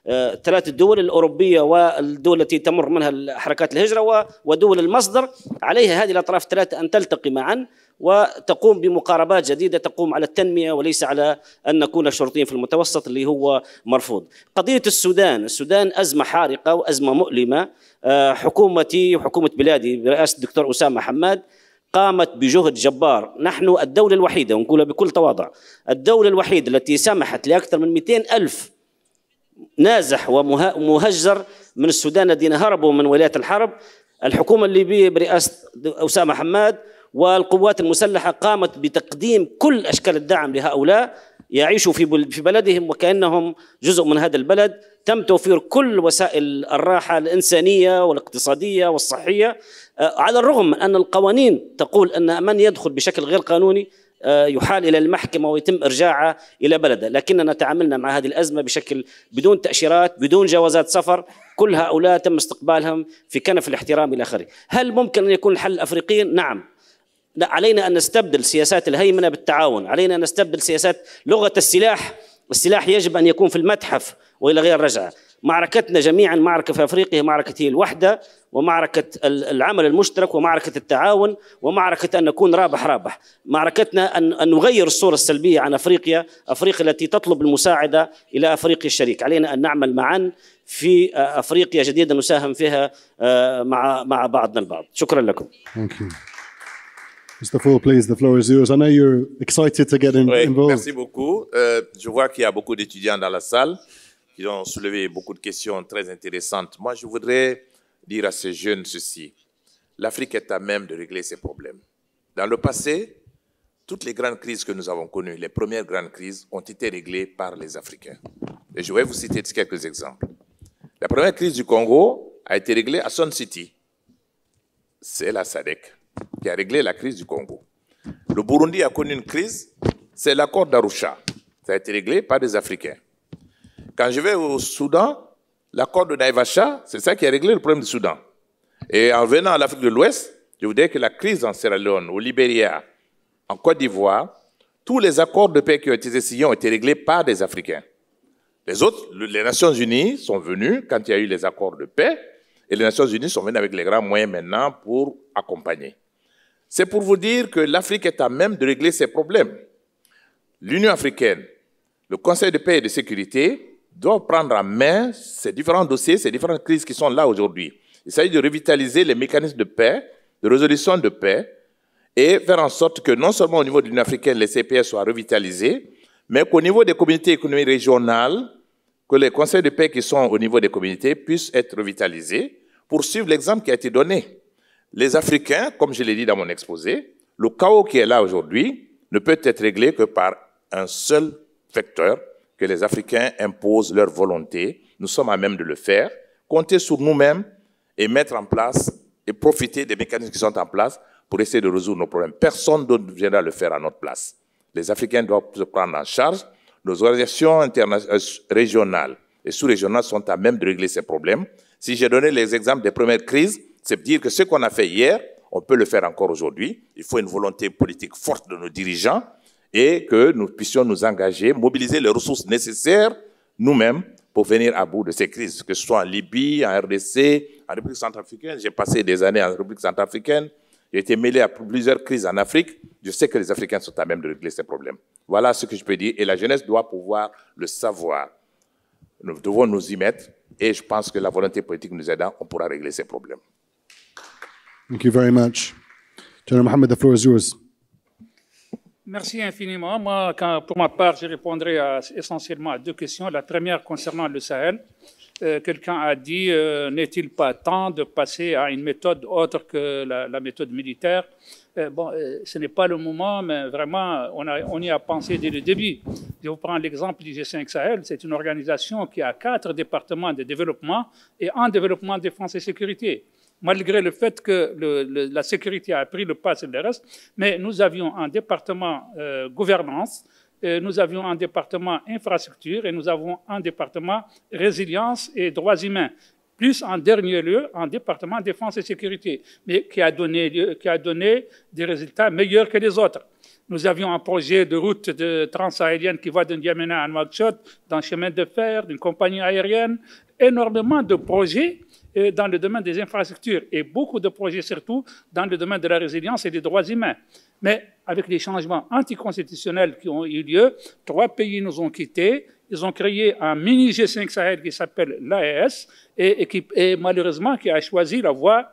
الثلاث الدول الأوروبية والدول التي تمر منها حركات الهجرة ودول المصدر. عليها هذه الأطراف الثلاثة أن تلتقي معا وتقوم بمقاربات جديدة تقوم على التنمية وليس على أن نكون شرطيين في المتوسط اللي هو مرفوض. قضية السودان أزمة حارقة وأزمة مؤلمة. حكومتي وحكومة بلادي برئاسة الدكتور أسامة حماد قامت بجهد جبار. نحن الدولة الوحيدة، ونقولها بكل تواضع، الدولة الوحيدة التي سمحت لأكثر من 200,000 نازح ومهجر من السودان الذين هربوا من ولايات الحرب. الحكومة الليبية برئاسة أسامة حماد والقوات المسلحة قامت بتقديم كل أشكال الدعم لهؤلاء يعيشوا في بلدهم وكأنهم جزء من هذا البلد. تم توفير كل وسائل الراحة الإنسانية والاقتصادية والصحية، على الرغم من أن القوانين تقول أن من يدخل بشكل غير قانوني يحال إلى المحكمة ويتم إرجاعه إلى بلده، لكننا تعاملنا مع هذه الأزمة بشكل بدون تأشيرات، بدون جوازات سفر. كل هؤلاء تم استقبالهم في كنف الاحترام إلى آخره. هل ممكن أن يكون الحل أفريقيا؟ نعم. علينا أن نستبدل سياسات الهيمنة بالتعاون، علينا أن نستبدل سياسات لغة السلاح. السلاح يجب أن يكون في المتحف وإلى غير رجعة. معركتنا جميعا معركة في أفريقيا، معركة هي الوحدة ومعركة العمل المشترك ومعركة التعاون ومعركة أن نكون رابح رابح. معركتنا أن نغير الصورة السلبية عن أفريقيا، أفريقيا التي تطلب المساعدة إلى أفريقيا الشريك. علينا أن نعمل معا في أفريقيا جديدة نساهم فيها مع بعضنا البعض. شكرا لكم.
Mr. Fool, please, the floor is yours. I know you're excited to get involved.
Merci beaucoup. Je vois qu'il y a beaucoup d'étudiants dans la salle qui ont soulevé beaucoup de questions très intéressantes. Moi, je voudrais dire à ces jeunes ceci. L'Afrique est à même de régler ses problèmes. Dans le passé, toutes les grandes crises que nous avons connues, les premières grandes crises, ont été réglées par les Africains. Et je vais vous citer quelques exemples. La première crise du Congo a été réglée à Sun City. C'est la SADC qui a réglé la crise du Congo. Le Burundi a connu une crise, c'est l'accord d'Arusha. Ça a été réglé par des Africains. Quand je vais au Soudan, l'accord de Naivasha, c'est ça qui a réglé le problème du Soudan. Et en venant à l'Afrique de l'Ouest, je vous dis que la crise en Sierra Leone, au Libéria, en Côte d'Ivoire, tous les accords de paix qui ont été signés ont été réglés par des Africains. Les autres, les Nations Unies sont venues quand il y a eu les accords de paix, et les Nations Unies sont venues avec les grands moyens maintenant pour accompagner. C'est pour vous dire que l'Afrique est à même de régler ses problèmes. L'Union africaine, le Conseil de paix et de sécurité doivent prendre en main ces différents dossiers, ces différentes crises qui sont là aujourd'hui. Il s'agit de revitaliser les mécanismes de paix, de résolution de paix, et faire en sorte que non seulement au niveau de l'Union africaine, les CPS soient revitalisés, mais qu'au niveau des communautés économiques régionales, que les conseils de paix qui sont au niveau des communautés puissent être revitalisés pour suivre l'exemple qui a été donné. Les Africains, comme je l'ai dit dans mon exposé, le chaos qui est là aujourd'hui ne peut être réglé que par un seul vecteur, que les Africains imposent leur volonté. Nous sommes à même de le faire, compter sur nous-mêmes et mettre en place et profiter des mécanismes qui sont en place pour essayer de résoudre nos problèmes. Personne d'autre ne viendra le faire à notre place. Les Africains doivent se prendre en charge. Nos organisations régionales et sous-régionales sont à même de régler ces problèmes. Si j'ai donné les exemples des premières crises, c'est dire que ce qu'on a fait hier, on peut le faire encore aujourd'hui. Il faut une volonté politique forte de nos dirigeants et que nous puissions nous engager, mobiliser les ressources nécessaires nous-mêmes pour venir à bout de ces crises, que ce soit en Libye, en RDC, en République centrafricaine. J'ai passé des années en République centrafricaine. J'ai été mêlé à plusieurs crises en Afrique. Je sais que les Africains sont à même de régler ces problèmes. Voilà ce que je peux dire. Et la jeunesse doit pouvoir le savoir. Nous devons nous y mettre. Et je pense que la volonté politique nous aidant, on pourra régler ces problèmes.
Thank you very much. General Mohammed, the floor is yours.
Merci infiniment. Moi, pour ma part, je répondrai essentiellement à deux questions. La première concernant le Sahel. Quelqu'un a dit, n'est-il pas temps de passer à une méthode autre que la méthode militaire? Ce n'est pas le moment, mais vraiment, on y a pensé dès le début. Je vous prends l'exemple du G5 Sahel. C'est une organisation qui a 4 départements de développement et un développement défense et sécurité. Malgré le fait que la sécurité a pris le pas sur le reste, mais nous avions un département gouvernance, nous avions un département infrastructure et nous avons un département résilience et droits humains, plus en dernier lieu un département défense et sécurité, mais qui a donné des résultats meilleurs que les autres. Nous avions un projet de route transsahélienne qui va de N'Djamena à Nouakchott, d'un chemin de fer, d'une compagnie aérienne, énormément de projets dans le domaine des infrastructures et beaucoup de projets surtout dans le domaine de la résilience et des droits humains. Mais avec les changements anticonstitutionnels qui ont eu lieu, 3 pays nous ont quittés. Ils ont créé un mini G5 Sahel qui s'appelle l'AES et malheureusement qui a choisi la voie,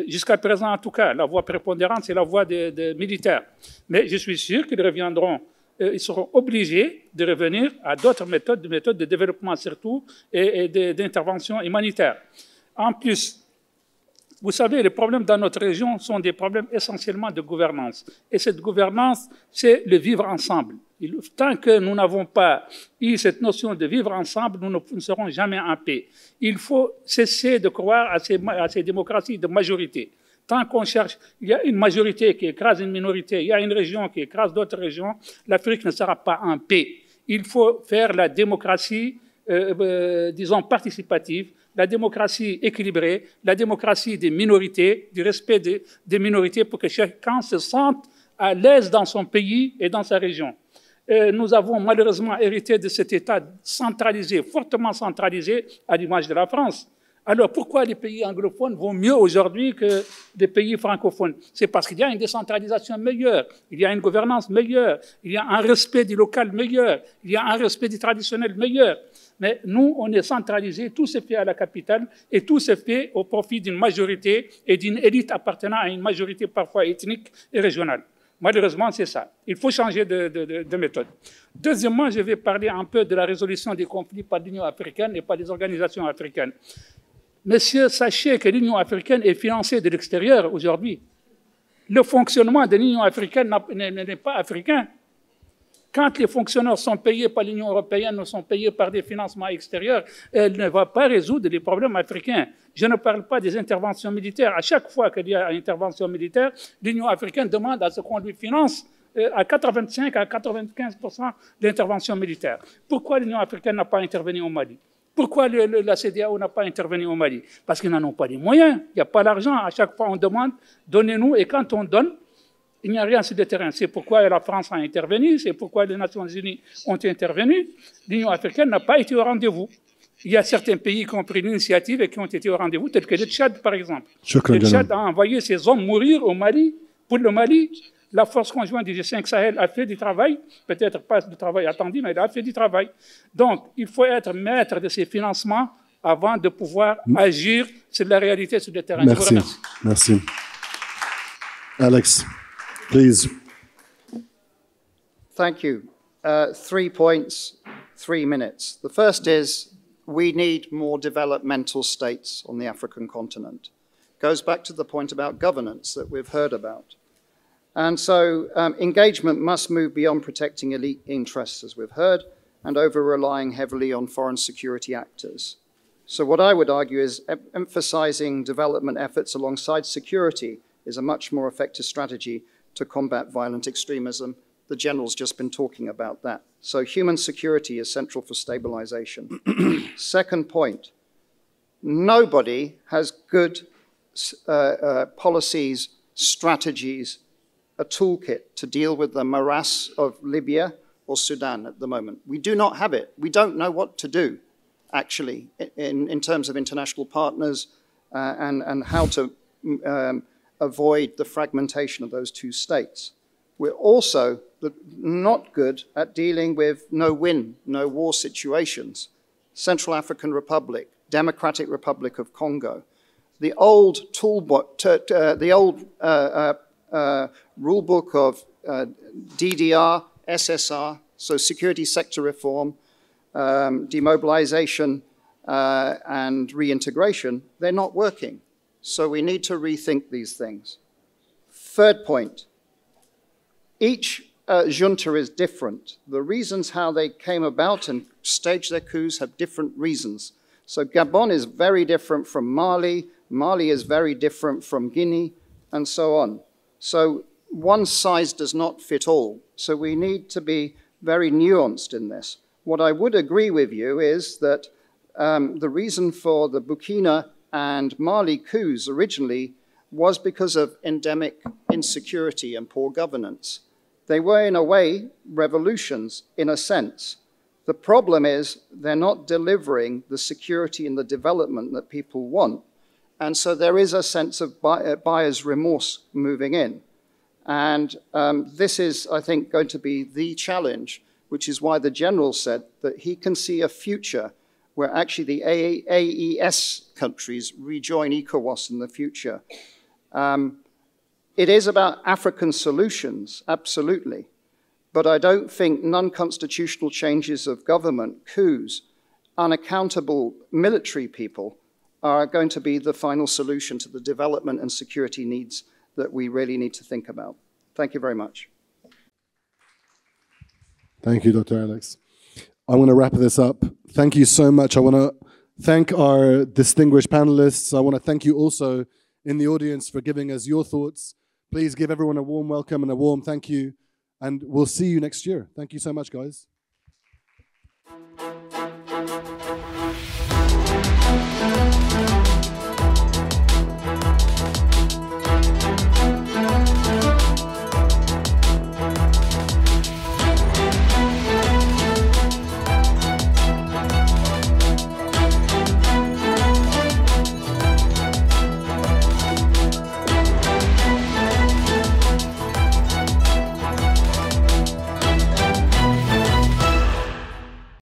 jusqu'à présent en tout cas, la voie prépondérante, c'est la voie des militaires. Mais je suis sûr qu'ils reviendront ils seront obligés de revenir à d'autres méthodes de développement surtout et d'intervention humanitaire. En plus, vous savez, les problèmes dans notre région sont des problèmes essentiellement de gouvernance. Et cette gouvernance, c'est le vivre ensemble. Tant que nous n'avons pas eu cette notion de vivre ensemble, nous ne serons jamais en paix. Il faut cesser de croire à ces démocraties de majorité. Tant qu'on cherche, il y a une majorité qui écrase une minorité, il y a une région qui écrase d'autres régions, l'Afrique ne sera pas en paix. Il faut faire la démocratie, disons, participative, la démocratie équilibrée, la démocratie des minorités, du respect des minorités pour que chacun se sente à l'aise dans son pays et dans sa région. Nous avons malheureusement hérité de cet État centralisé, fortement centralisé, à l'image de la France. Alors pourquoi les pays anglophones vont mieux aujourd'hui que les pays francophones? C'est parce qu'il y a une décentralisation meilleure, il y a une gouvernance meilleure, il y a un respect du local meilleur, il y a un respect du traditionnel meilleur. Mais nous, on est centralisé, tout se fait à la capitale et tout se fait au profit d'une majorité et d'une élite appartenant à une majorité parfois ethnique et régionale. Malheureusement, c'est ça. Il faut changer de méthode. Deuxièmement, je vais parler un peu de la résolution des conflits par l'Union africaine et par les organisations africaines. Messieurs, sachez que l'Union africaine est financée de l'extérieur aujourd'hui. Le fonctionnement de l'Union africaine n'est pas africain. Quand les fonctionnaires sont payés par l'Union européenne ou sont payés par des financements extérieurs, elle ne va pas résoudre les problèmes africains. Je ne parle pas des interventions militaires. À chaque fois qu'il y a une intervention militaire, l'Union africaine demande à ce qu'on lui finance à 85 à 95% d'intervention militaire. Pourquoi l'Union africaine n'a pas intervenu au Mali? Pourquoi la CEDEAO n'a pas intervenu au Mali? Parce qu'ils n'en ont pas les moyens. Il n'y a pas l'argent. À chaque fois, on demande, donnez-nous. Et quand on donne, il n'y a rien sur le terrain. C'est pourquoi la France a intervenu. C'est pourquoi les Nations Unies ont intervenu. L'Union africaine n'a pas été au rendez-vous. Il y a certains pays qui ont pris l'initiative et qui ont été au rendez-vous, tels que le Tchad, par exemple. Le Tchad a envoyé ses hommes mourir au Mali, pour le Mali. La force conjointe du G5 Sahel a fait du travail, peut-être pas du travail attendu, mais elle a fait du travail. Donc, il faut être maître de ces financements avant de pouvoir agir sur la réalité sur le terrain.
Merci.
Je vous remercie.
Merci. Alex, please.
Thank you. 3 points, 3 minutes. The first is we need more developmental states on the African continent. Goes back to the point about governance that we've heard about. And so engagement must move beyond protecting elite interests, as we've heard, and over-relying heavily on foreign security actors. So what I would argue is emphasizing development efforts alongside security is a much more effective strategy to combat violent extremism. The General's just been talking about that. So human security is central for stabilization. Second point, nobody has good policies, strategies, a toolkit to deal with the morass of Libya or Sudan at the moment. We do not have it. We don't know what to do, actually, in terms of international partners and how to avoid the fragmentation of those two states. We're also not good at dealing with no-win, no-war situations. Central African Republic, Democratic Republic of Congo. The old toolbook, the old rule book of DDR, SSR, so security sector reform, demobilization, and reintegration, they're not working. So we need to rethink these things. Third point, each junta is different. The reasons how they came about and staged their coups have different reasons. So Gabon is very different from Mali, Mali is very different from Guinea, and so on. So one size does not fit all. So we need to be very nuanced in this. What I would agree with you is that the reason for the Burkina and Mali coups originally was because of endemic insecurity and poor governance. They were, in a way, revolutions, in a sense. The problem is they're not delivering the security and the development that people want. And so there is a sense of buyer's remorse moving in. And this is, I think, going to be the challenge, which is why the General said that he can see a future where actually the AES countries rejoin ECOWAS in the future. It is about African solutions, absolutely. but I don't think non-constitutional changes of government, coups, unaccountable military people are going to be the final solution to the development and security needs that we really need to think about. Thank you very much.
Thank you, Dr. Alex. I'm going to wrap this up. Thank you so much. I want to thank our distinguished panelists. I want to thank you also in the audience for giving us your thoughts. Please give everyone a warm welcome and a warm thank you. And we'll see you next year. Thank you so much, guys.